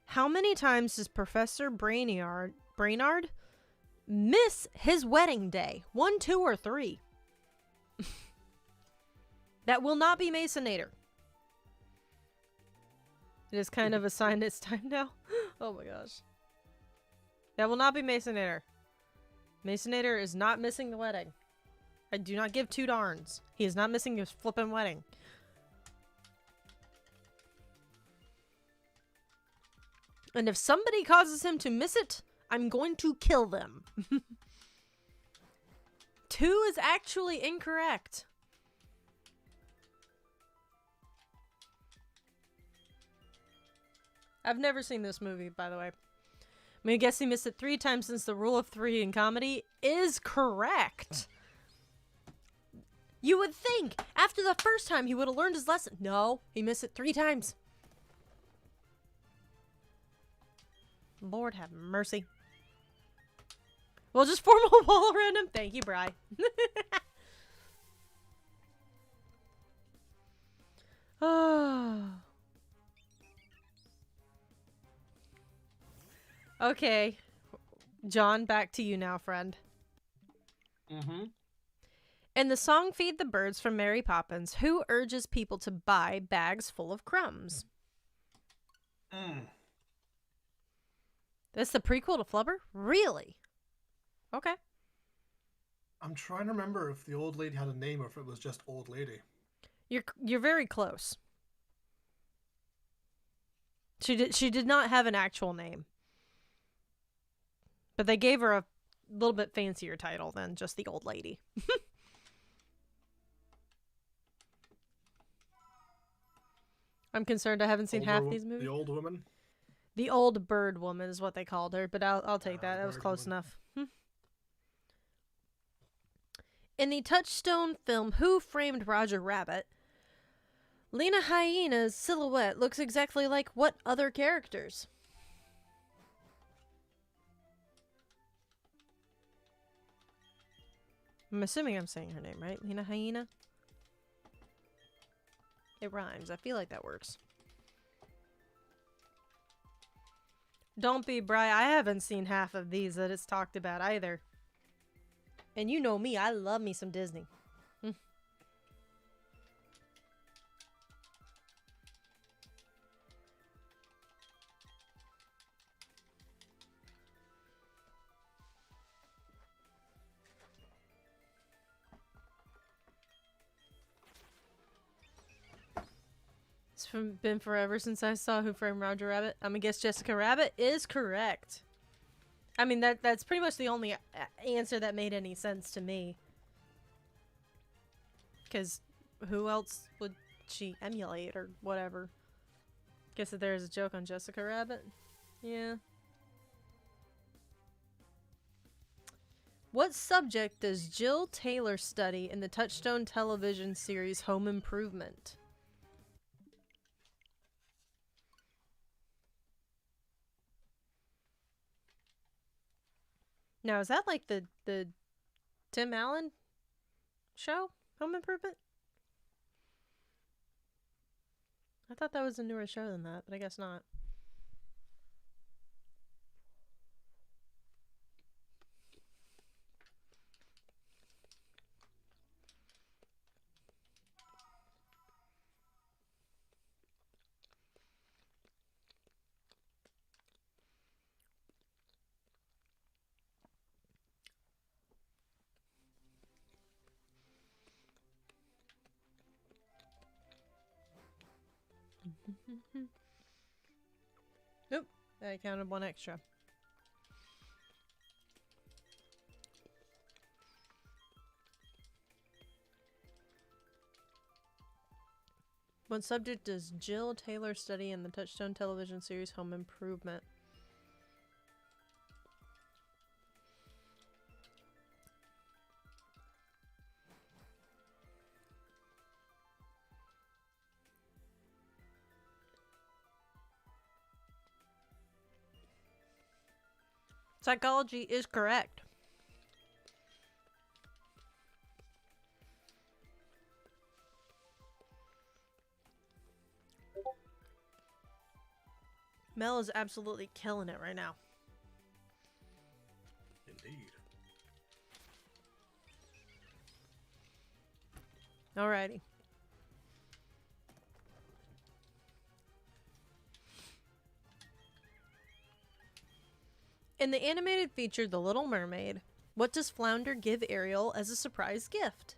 how many times does Professor Brainard miss his wedding day? 1, 2, or 3? That will not be Masonator. It is kind of a sign it's time now. Oh my gosh. That will not be Masonator. Masonator is not missing the wedding. I do not give two darns. He is not missing his flippin' wedding. And if somebody causes him to miss it, I'm going to kill them. 2 is actually incorrect. I've never seen this movie, by the way. I'm gonna guess he missed it 3 times since the rule of 3 in comedy is correct. You would think after the first time he would have learned his lesson. No, he missed it 3 times. Lord have mercy. We'll just form a wall around him. Thank you, Bri. Oh. Okay. John, back to you now, friend. Mm-hmm. In the song Feed the Birds from Mary Poppins, who urges people to buy bags full of crumbs? That's the prequel to Flubber? Really? Okay. I'm trying to remember if the old lady had a name or if it was just old lady. You're very close. She did not have an actual name. But they gave her a little bit fancier title than just the old lady. I'm concerned I haven't seen half these movies. The old woman? The old bird woman is what they called her, but I'll take that. That was close enough. In the Touchstone film Who Framed Roger Rabbit, Lena Hyena's silhouette looks exactly like what other characters? I'm assuming I'm saying her name, right? Lena Hyena? It rhymes. I feel like that works. Don't be Bri. I haven't seen half of these that it's talked about either. And you know me. I love me some Disney. Been forever since I saw Who Framed Roger Rabbit. I'm gonna guess Jessica Rabbit is correct. I mean, that's pretty much the only answer that made any sense to me. Because who else would she emulate or whatever? Guess that there's a joke on Jessica Rabbit. Yeah. What subject does Jill Taylor study in the Touchstone television series Home Improvement? Now, is that like the Tim Allen show, Home Improvement? I thought that was a newer show than that, but I guess not. Nope, I counted one extra. What subject does Jill Taylor study in the Touchstone television series Home Improvement? Psychology is correct. Mel is absolutely killing it right now. Indeed. Alrighty. In the animated feature The Little Mermaid, what does Flounder give Ariel as a surprise gift?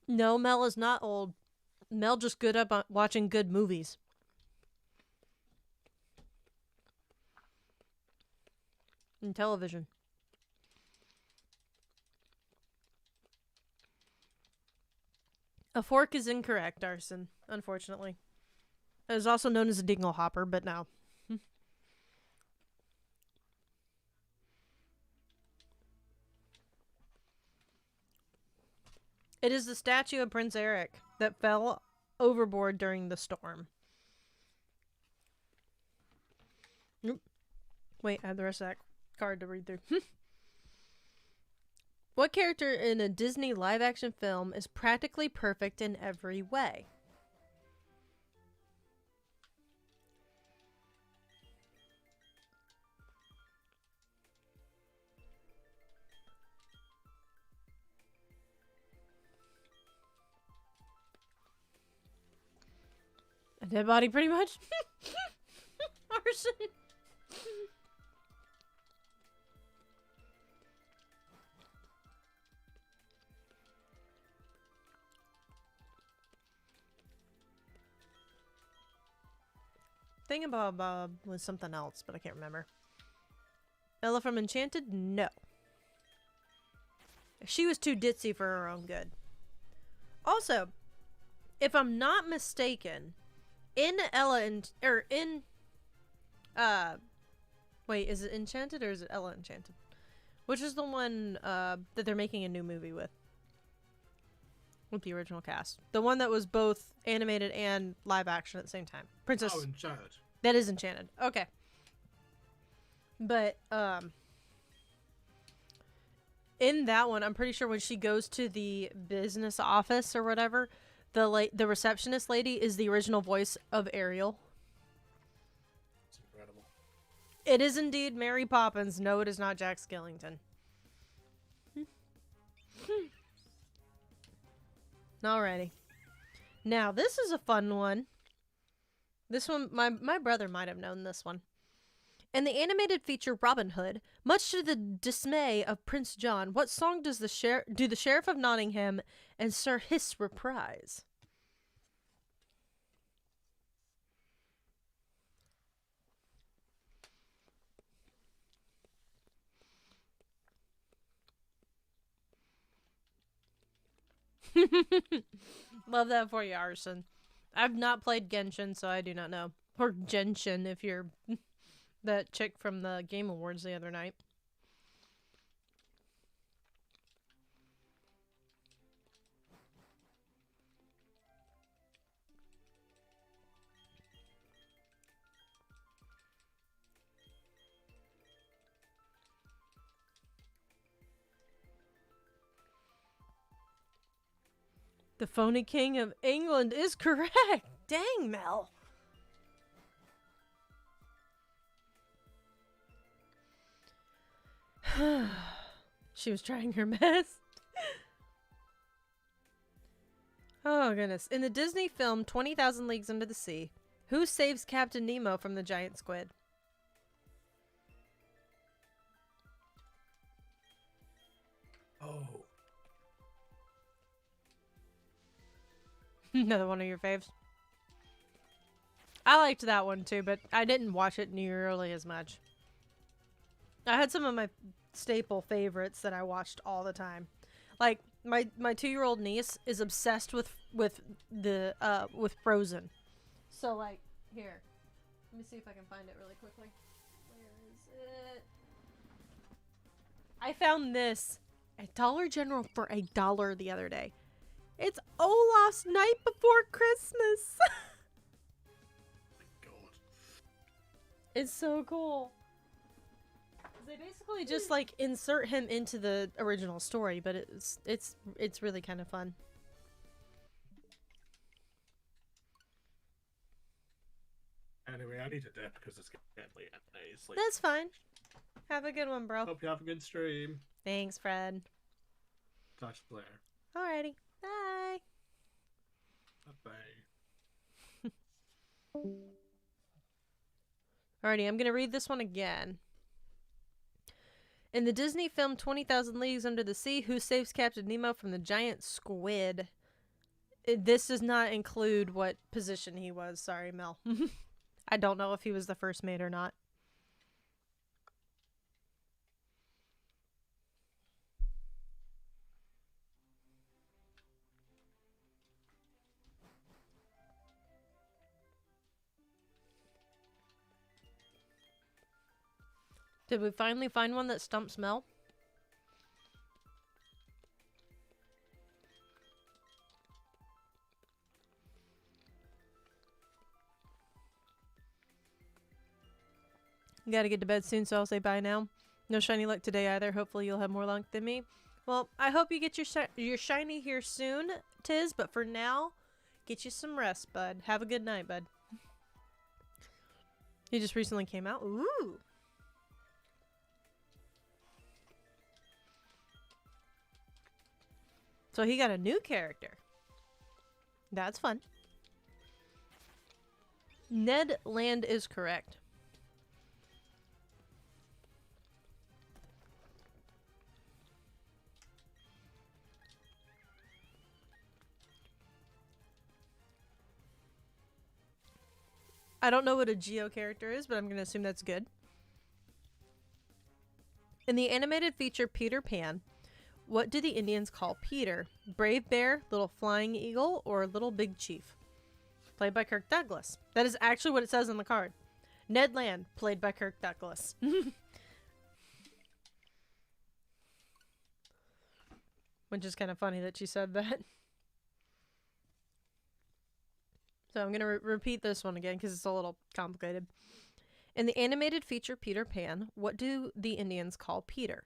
No, Mel is not old. Mel just good up on watching good movies. And television. A fork is incorrect, Arson, unfortunately. It is also known as a dingle hopper, but no. It is the statue of Prince Eric that fell overboard during the storm. Nope. Wait, I have the rest of that card to read through. What character in a Disney live-action film is practically perfect in every way? A dead body, pretty much? Arson. Thingamabob was something else, but I can't remember. Ella from Enchanted? No. She was too ditzy for her own good. Also, if I'm not mistaken, in Ella and wait, is it Enchanted or is it Ella Enchanted? Which is the one that they're making a new movie with the original cast? The one that was both animated and live action at the same time. Princess. Oh, Enchanted. That is Enchanted. Okay. But in that one, I'm pretty sure when she goes to the business office or whatever, the receptionist lady is the original voice of Ariel. It's incredible. It is indeed Mary Poppins. No, it is not Jack Skellington. Alrighty. Now, this is a fun one. This one, my brother might have known this one. In the animated feature Robin Hood, much to the dismay of Prince John, what song does the Sheriff of Nottingham and Sir Hiss reprise? Love that for you, Arson. I've not played Genshin, so I do not know. Or Genshin, if you're that chick from the Game Awards the other night. The phony king of England is correct. Dang, Mel. She was trying her best. Oh, goodness. In the Disney film 20,000 Leagues Under the Sea, who saves Captain Nemo from the giant squid? Oh. Another one of your faves. I liked that one too, but I didn't watch it nearly as much. I had some of my staple favorites that I watched all the time. Like my 2-year-old niece is obsessed with Frozen. So like here. Let me see if I can find it really quickly. Where is it? I found this at Dollar General for $1 the other day. It's Olaf's night before Christmas. My God. It's so cool. They basically just like insert him into the original story, but it's really kind of fun. Anyway, I need to dip because it's getting late at night. That's fine. Have a good one, bro. Hope you have a good stream. Thanks, Fred. Talk to you later. Alrighty. Bye. Bye. Alrighty, I'm gonna read this one again. In the Disney film 20,000 Leagues Under the Sea, who saves Captain Nemo from the giant squid? This does not include what position he was. Sorry, Mel. I don't know if he was the first mate or not. Did we finally find one that stumps Mel? You gotta get to bed soon, so I'll say bye now. No shiny luck today either. Hopefully you'll have more luck than me. Well, I hope you get your shiny here soon, Tiz, but for now, get you some rest, bud. Have a good night, bud. He just recently came out. Ooh! So he got a new character. That's fun. Ned Land is correct. I don't know what a Geo character is, but I'm going to assume that's good. In the animated feature Peter Pan, what do the Indians call Peter? Brave Bear, Little Flying Eagle, or Little Big Chief? Played by Kirk Douglas. That is actually what it says on the card. Ned Land, played by Kirk Douglas. Which is kind of funny that she said that. So I'm going to repeat this one again because it's a little complicated. In the animated feature Peter Pan, what do the Indians call Peter?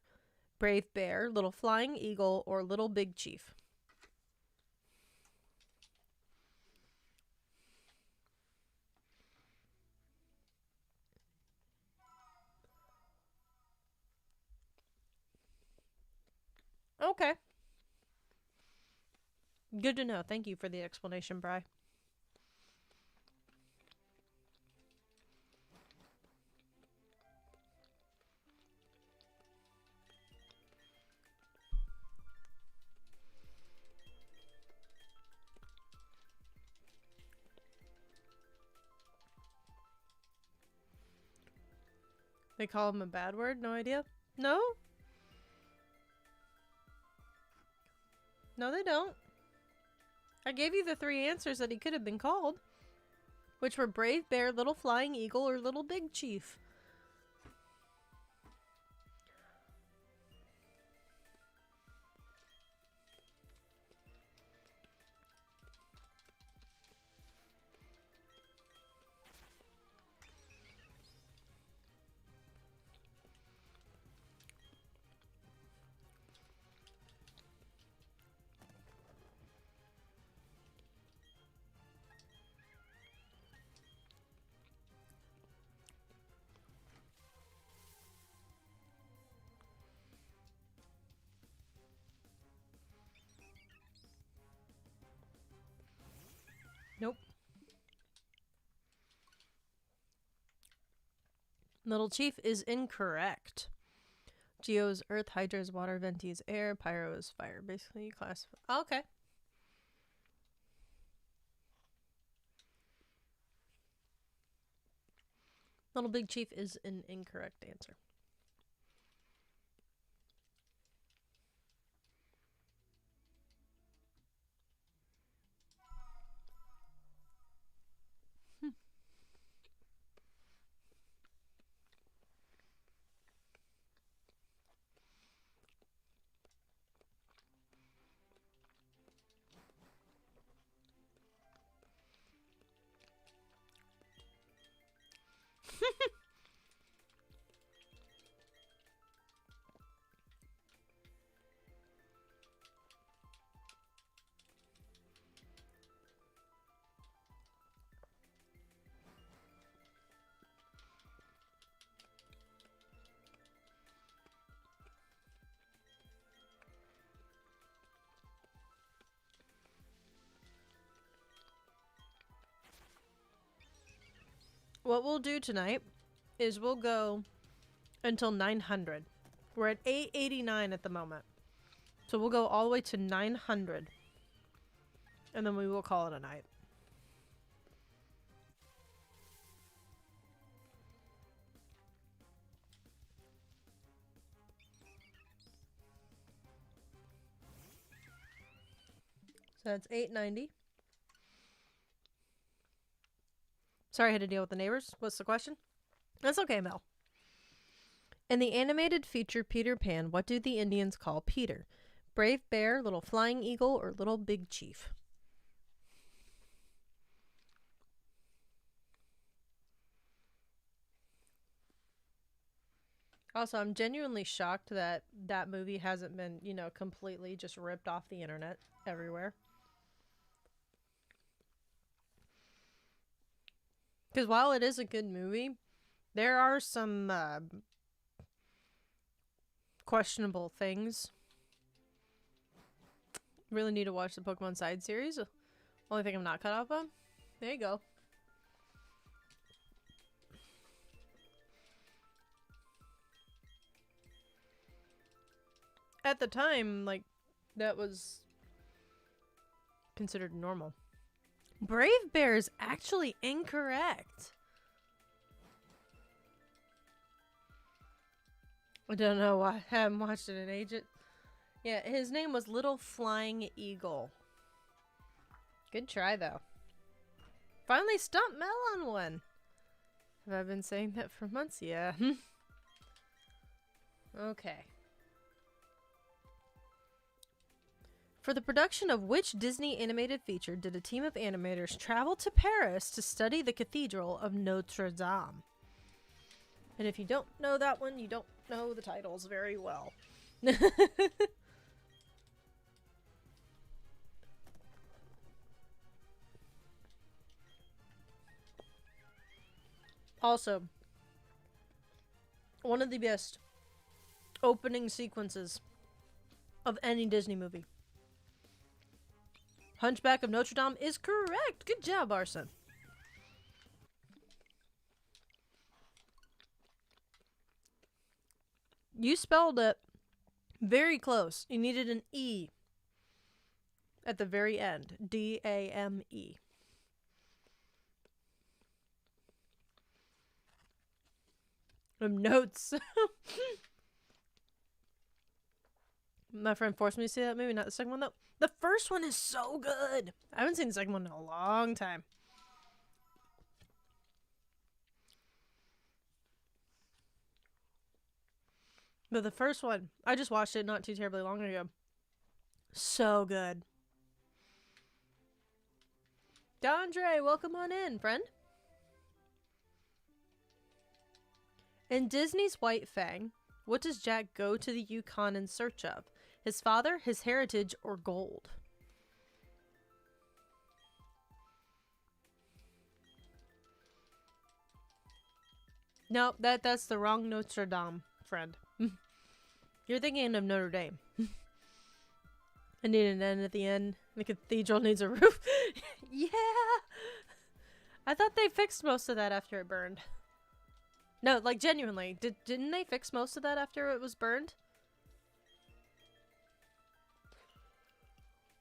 Brave Bear, Little Flying Eagle, or Little Big Chief? Okay. Good to know. Thank you for the explanation, Bri. They call him a bad word? No idea? No? No, they don't. I gave you the 3 answers that he could have been called, which were Brave Bear, Little Flying Eagle, or Little Big Chief. Nope. Little Chief is incorrect. Geo is earth, Hydra is water, Venti is air, Pyro is fire. Basically, you classify. Oh, okay. Little Big Chief is an incorrect answer. what we'll do tonight is we'll go until 900. We're at 889 at the moment. So we'll go all the way to 900. And then we will call it a night. So that's 890. Sorry I had to deal with the neighbors. What's the question? That's okay, Mel. In the animated feature Peter Pan, what do the Indians call Peter? Brave Bear, Little Flying Eagle, or Little Big Chief? Also, I'm genuinely shocked that that movie hasn't been, you know, completely just ripped off the internet everywhere. Because while it is a good movie, there are some questionable things. Really need to watch the Pokemon Side series. Only thing I'm not caught up on. There you go. At the time, like, that was considered normal. Brave Bear is actually incorrect. I don't know why. I haven't watched it in ages. Yeah, his name was Little Flying Eagle. Good try, though. Finally stumped Mel on one. Have I been saying that for months? Yeah. Okay. For the production of which Disney animated feature did a team of animators travel to Paris to study the Cathedral of Notre Dame? And if you don't know that one, you don't know the titles very well. Also, one of the best opening sequences of any Disney movie. Hunchback of Notre Dame is correct. Good job, Arson. You spelled it very close. You needed an E at the very end. D-A-M-E. Notes. My friend forced me to see that movie, not the second one though. The first one is so good. I haven't seen the second one in a long time. But the first one, I just watched it not too terribly long ago. So good. Dondre, welcome on in, friend. In Disney's White Fang, what does Jack go to the Yukon in search of? His father, his heritage, or gold? No, that's the wrong Notre Dame, friend. You're thinking of Notre Dame. I need an end at the end. The cathedral needs a roof. Yeah! I thought they fixed most of that after it burned. No, like genuinely. Didn't they fix most of that after it was burned?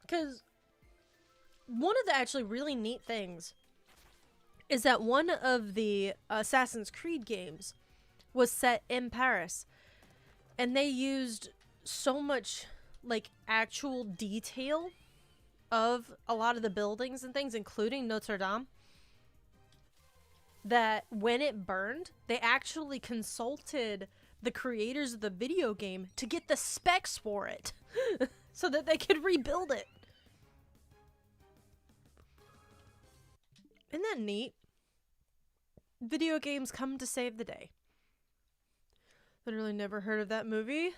Because one of the actually really neat things is that one of the Assassin's Creed games was set in Paris. And they used so much, like, actual detail of a lot of the buildings and things, including Notre Dame, that when it burned, they actually consulted the creators of the video game to get the specs for it so that they could rebuild it. Isn't that neat? Video games come to save the day. Literally never heard of that movie.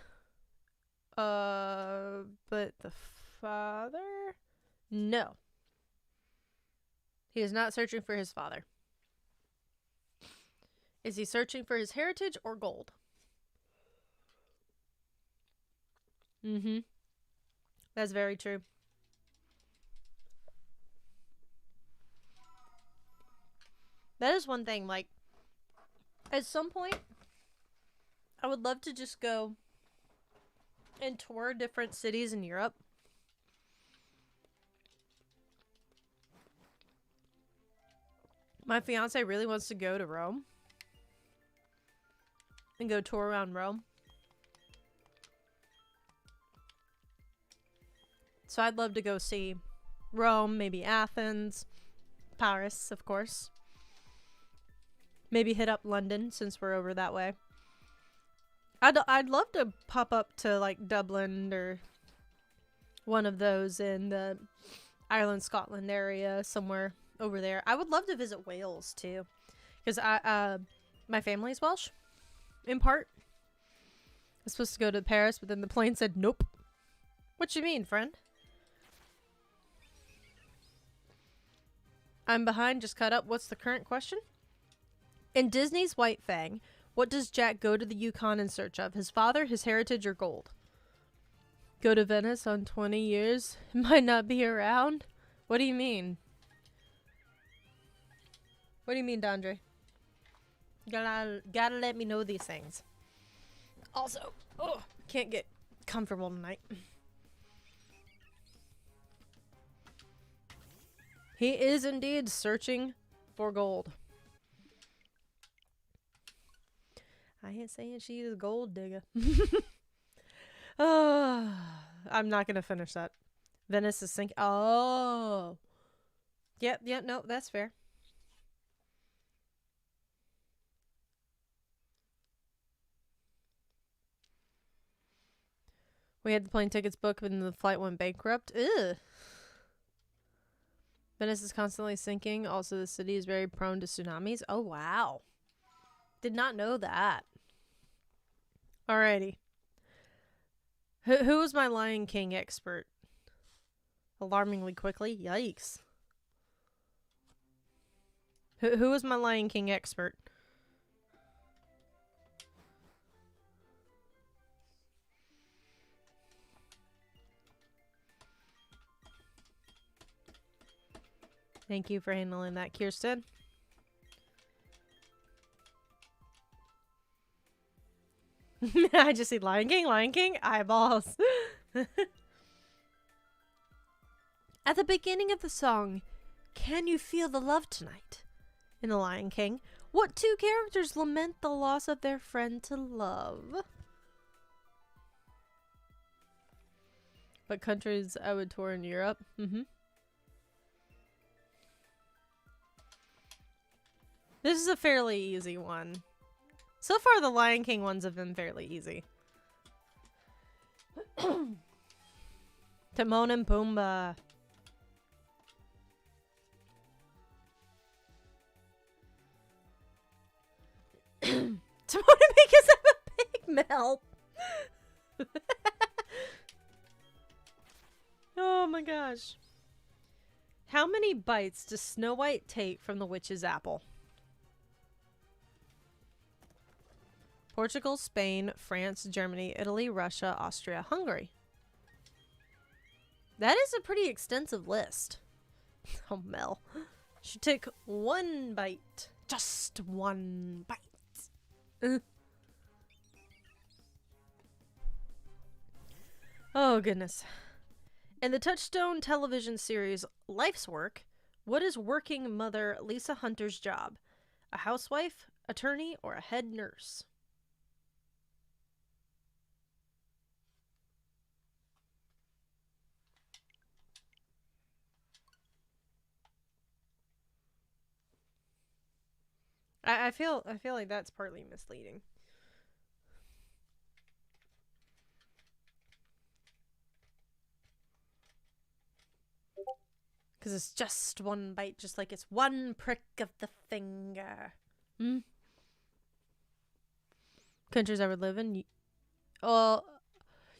But the father? No. He is not searching for his father. Is he searching for his heritage or gold? Mm-hmm. That's very true. That is one thing, like, At some point, I would love to just go and tour different cities in Europe. My fiance really wants to go to Rome and go tour around Rome. So I'd love to go see Rome, maybe Athens, Paris, of course. Maybe hit up London since we're over that way. I'd love to pop up to like Dublin or one of those in the Ireland, Scotland area, somewhere over there. I would love to visit Wales too, because my family's Welsh, in part. I was supposed to go to Paris, but then the plane said nope. What you mean, friend? I'm behind, just caught up. What's the current question? In Disney's White Fang, what does Jack go to the Yukon in search of? His father, his heritage, or gold? Go to Venice on 20 years? Might not be around? What do you mean? What do you mean, Dandre? Gotta let me know these things. Also, can't get comfortable tonight. He is indeed searching for gold. I ain't saying she's a gold digger. I'm not gonna finish that. Venice is sinking. Oh. Yep, no, that's fair. We had the plane tickets booked when the flight went bankrupt. Ugh. Venice is constantly sinking. Also, the city is very prone to tsunamis. Oh, wow. Did not know that. Alrighty. Who was my Lion King expert? Alarmingly quickly. Yikes. Who was my Lion King expert? Thank you for handling that, Kirsten. I just see Lion King, eyeballs. At the beginning of the song, Can You Feel the Love Tonight? In The Lion King, what two characters lament the loss of their friend to love? What countries I would tour in Europe? This is a fairly easy one. So far, the Lion King ones have been fairly easy. Timon and Pumbaa. Timon because I'm a pigmel. Oh my gosh. How many bites does Snow White take from the witch's apple? Portugal, Spain, France, Germany, Italy, Russia, Austria, Hungary. That is a pretty extensive list. Oh, Mel. She took one bite. Just one bite. Oh, goodness. In the Touchstone television series Life's Work, what is working mother Lisa Hunter's job? A housewife, attorney, or a head nurse? I feel like that's partly misleading. Because it's just one bite, just like it's one prick of the finger. Countries I would live in.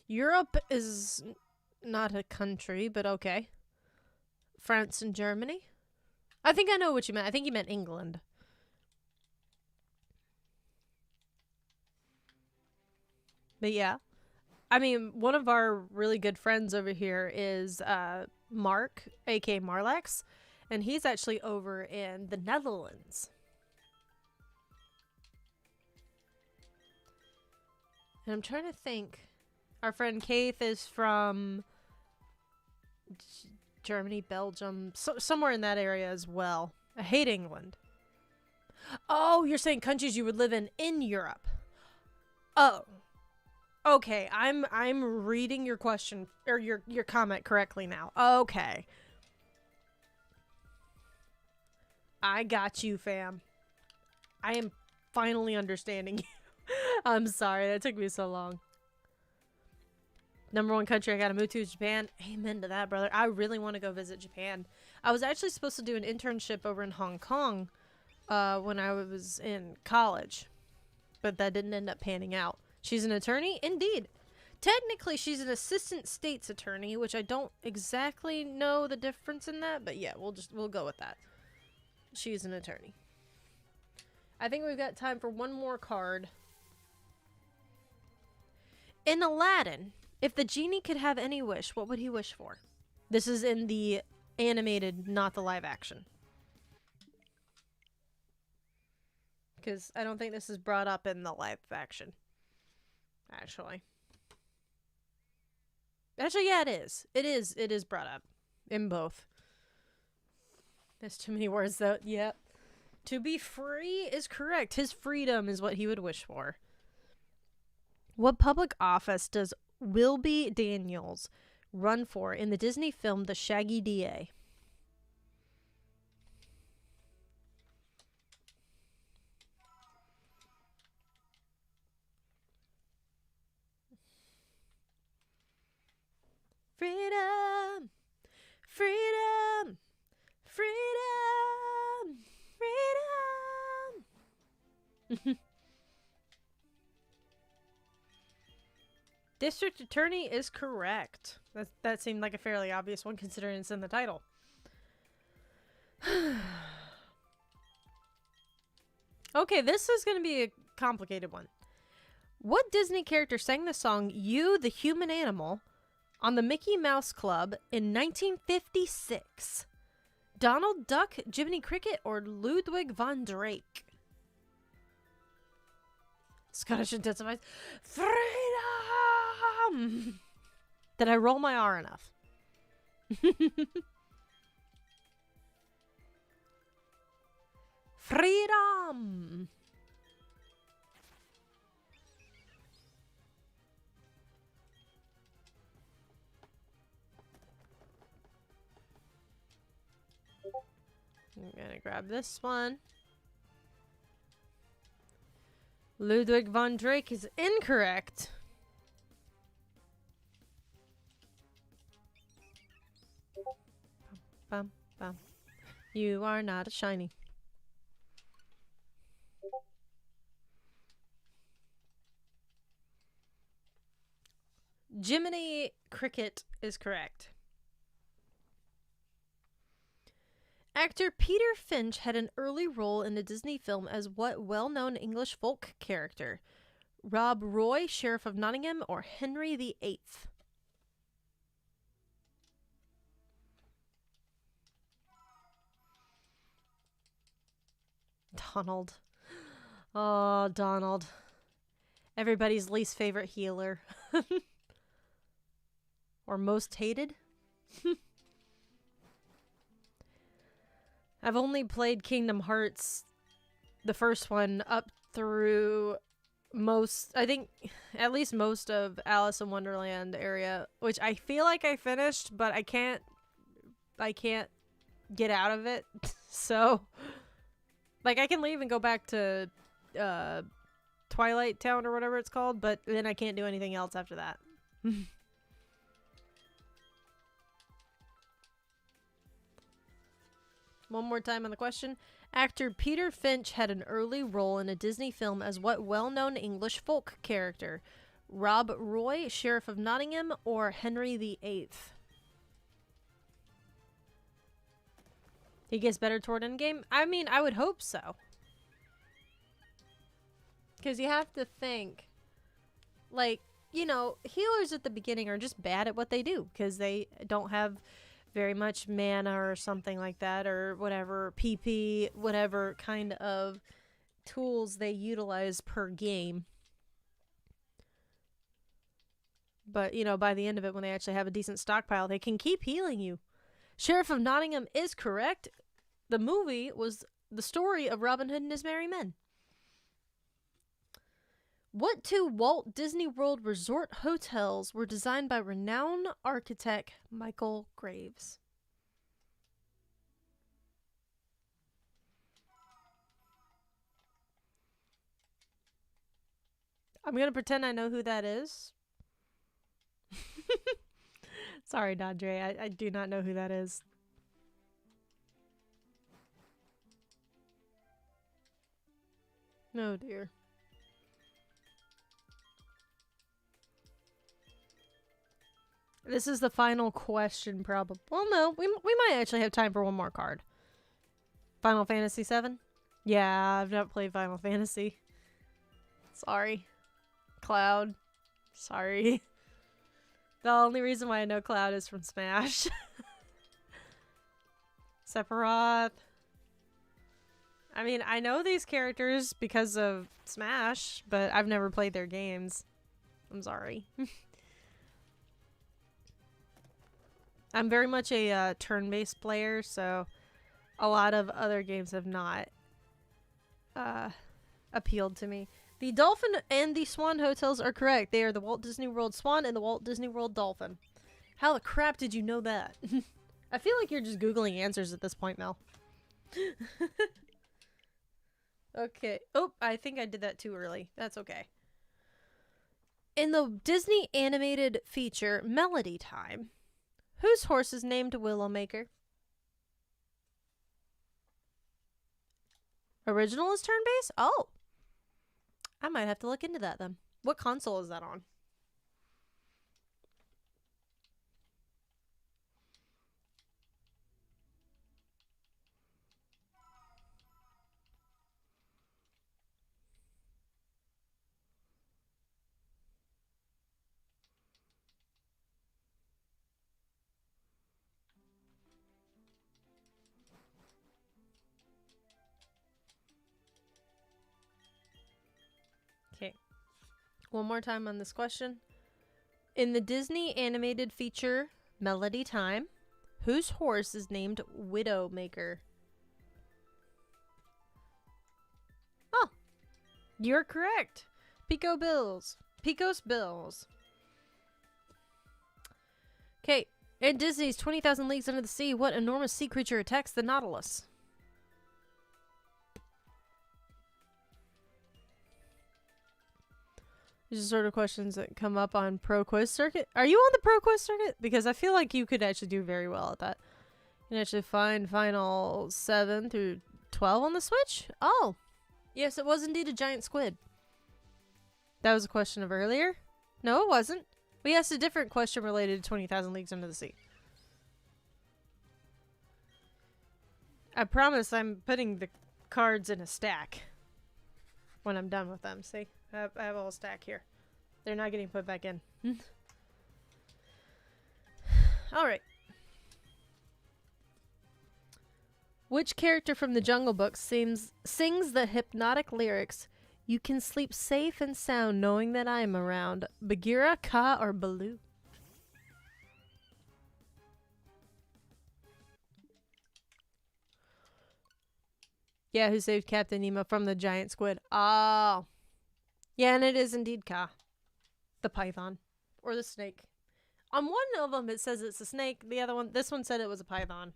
Europe is not a country, but okay. France and Germany. I think I know what you meant. I think you meant England. But yeah. I mean, one of our really good friends over here is Mark, aka Marlax, and he's actually over in the Netherlands. And I'm trying to think. Our friend Keith is from Germany, Belgium, somewhere in that area as well. I hate England. Oh, you're saying countries you would live in Europe. Oh. Okay, I'm reading your question or your comment correctly now. Okay. I got you, fam. I am finally understanding you. I'm sorry, that took me so long. Number one country I gotta move to is Japan. Amen to that, brother. I really want to go visit Japan. I was actually supposed to do an internship over in Hong Kong when I was in college, but that didn't end up panning out. She's an attorney? Indeed. Technically, she's an assistant state's attorney, which I don't exactly know the difference in that, but yeah, we'll go with that. She's an attorney. I think we've got time for one more card. In Aladdin, if the genie could have any wish, what would he wish for? This is in the animated, not the live action. Because I don't think this is brought up in the live action. Actually, yeah, it is. It is brought up in both. There's too many words, though. Yep. To be free is correct. His freedom is what he would wish for. What public office does Wilby Daniels run for in the Disney film The Shaggy DA? Freedom! Freedom! Freedom! Freedom! District Attorney is correct. That seemed like a fairly obvious one considering it's in the title. Okay, this is going to be a complicated one. What Disney character sang the song You, the Human Animal on the Mickey Mouse Club in 1956? Donald Duck, Jiminy Cricket, or Ludwig von Drake? Scottish intensifies. Freedom! Did I roll my R enough? Freedom! I'm gonna grab this one. Ludwig von Drake is incorrect. Bum, bum. You are not a shiny. Jiminy Cricket is correct. Actor Peter Finch had an early role in a Disney film as what well-known English folk character? Rob Roy, Sheriff of Nottingham, or Henry VIII? Donald. Oh, Donald. Everybody's least favorite healer. Or most hated? I've only played Kingdom Hearts, the first one, up through I think, at least most of Alice in Wonderland area, which I feel like I finished, but I can't get out of it. So, like, I can leave and go back to Twilight Town or whatever it's called, but then I can't do anything else after that. One more time on the question. Actor Peter Finch had an early role in a Disney film as what well-known English folk character? Rob Roy, Sheriff of Nottingham, or Henry VIII? He gets better toward endgame? I mean, I would hope so. Because you have to think, like, you know, healers at the beginning are just bad at what they do because they don't have very much mana or something like that, or whatever, PP, whatever kind of tools they utilize per game. But, you know, by the end of it, when they actually have a decent stockpile, they can keep healing you. Sheriff of Nottingham is correct. The movie was the story of Robin Hood and his merry men. What two Walt Disney World resort hotels were designed by renowned architect Michael Graves? I'm going to pretend I know who that is. Sorry, Dodre. I do not know who that is. Oh, dear. This is the final question, probably. Well, no. We might actually have time for one more card. Final Fantasy VII? Yeah, I've not played Final Fantasy. Sorry. Cloud. Sorry. The only reason why I know Cloud is from Smash. Sephiroth. I mean, I know these characters because of Smash, but I've never played their games. I'm sorry. I'm very much a turn-based player, so a lot of other games have not appealed to me. The Dolphin and the Swan hotels are correct. They are the Walt Disney World Swan and the Walt Disney World Dolphin. How the crap did you know that? I feel like you're just Googling answers at this point, Mel. Okay. Oh, I think I did that too early. That's okay. In the Disney animated feature Melody Time, whose horse is named Willowmaker? Original is turn-based? Oh. I might have to look into that then. What console is that on? Okay. One more time on this question. In the Disney animated feature Melody Time, whose horse is named Widowmaker? Oh, you're correct. Picos Bills. Okay, in Disney's 20,000 Leagues Under the Sea, what enormous sea creature attacks the Nautilus? These are sort of questions that come up on Pro Quiz Circuit. Are you on the Pro Quiz Circuit? Because I feel like you could actually do very well at that. You can actually find Final 7 through 12 on the Switch? Oh. Yes, it was indeed a giant squid. That was a question of earlier? No, it wasn't. We asked a different question related to 20,000 Leagues Under the Sea. I promise I'm putting the cards in a stack when I'm done with them. See? I have a whole stack here. They're not getting put back in. Alright. Which character from the Jungle Book sings the hypnotic lyrics, "You can sleep safe and sound knowing that I'm around"? Bagheera, Kaa, or Baloo? Yeah, who saved Captain Nemo from the giant squid? Oh. Yeah, and it is indeed Kaa. The python. Or the snake. On one of them it says it's a snake. The other one, this one said it was a python.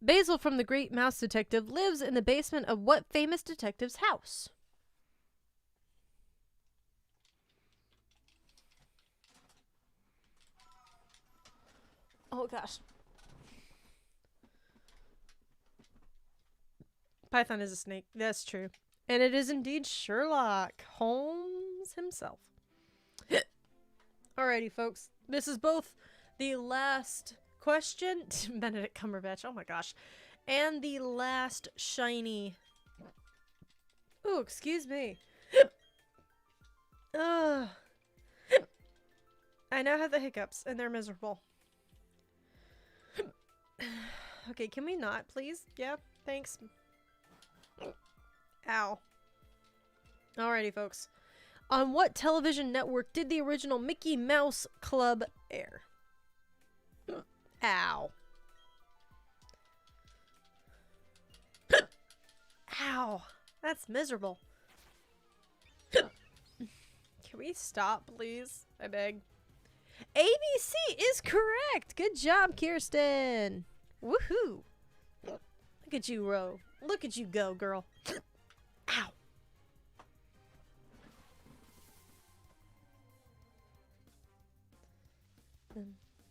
Basil from The Great Mouse Detective lives in the basement of what famous detective's house? Oh gosh. Python is a snake. That's true. And it is indeed Sherlock Holmes himself. Alrighty, folks. This is both the last question. Benedict Cumberbatch. Oh my gosh. And the last shiny. Oh, excuse me. I now have the hiccups, and they're miserable. Okay, can we not, please? Yeah, thanks. Ow. Alrighty, folks. On what television network did the original Mickey Mouse Club air? Ow. Ow. That's miserable. Can we stop, please? I beg. ABC is correct. Good job, Kirsten. Woohoo. Look at you, Ro. Look at you go, girl. Ow.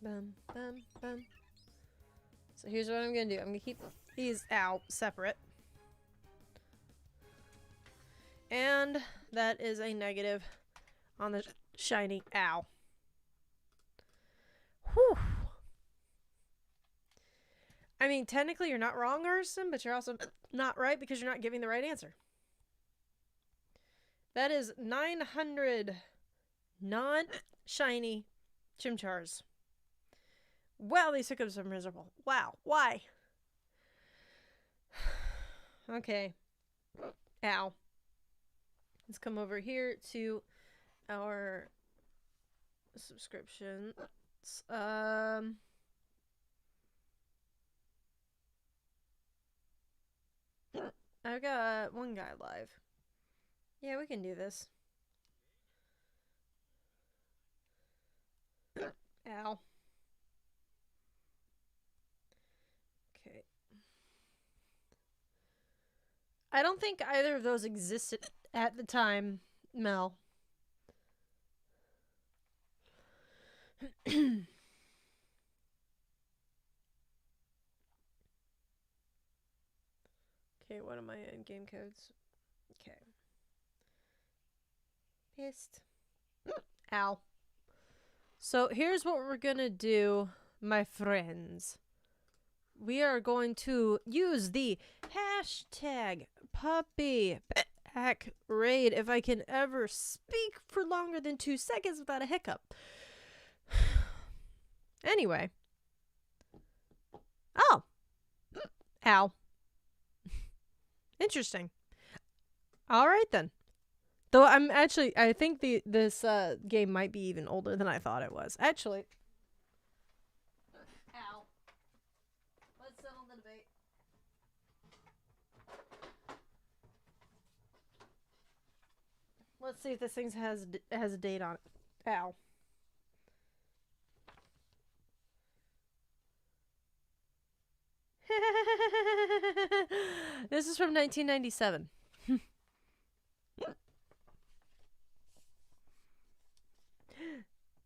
Bum, bum, bum. So here's what I'm gonna do. I'm gonna keep these out separate. And that is a negative on the shiny. Ow. Whew. I mean, technically you're not wrong, Arson, but you're also not right because you're not giving the right answer. That is 900 non-shiny Chimchars. Wow, these hiccups are miserable. Wow, why? Okay. Ow. Let's come over here to our subscriptions. I've got one guy live. Yeah, we can do this. Ow. Okay. I don't think either of those existed at the time, Mel. Okay, what are my in-game codes? Okay. Pissed. Ow. So here's what we're gonna do, my friends. We are going to use the hashtag PuppyPokéTrainer if I can ever speak for longer than 2 seconds without a hiccup. Anyway. Oh. Ow. Interesting. All right then. Though I think this game might be even older than I thought it was. Actually. Ow. Let's settle the debate. Let's see if this thing has a date on it. Ow. This is from 1997.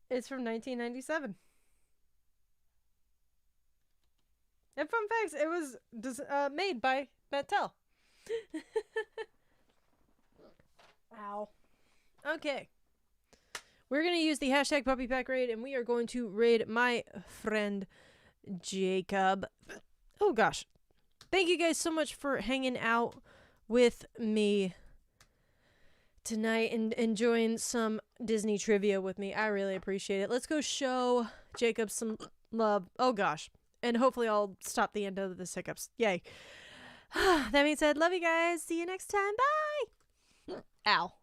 It's from 1997. And fun facts, it was made by Mattel. Ow. Okay. We're going to use the hashtag PuppyPokéTrainer and we are going to raid my friend Jacob. Oh gosh. Thank you guys so much for hanging out with me tonight and enjoying some Disney trivia with me. I really appreciate it. Let's go show Jacob some love. Oh gosh. And hopefully I'll stop the end of the hiccups. Yay. That being said, love you guys. See you next time. Bye. Ow.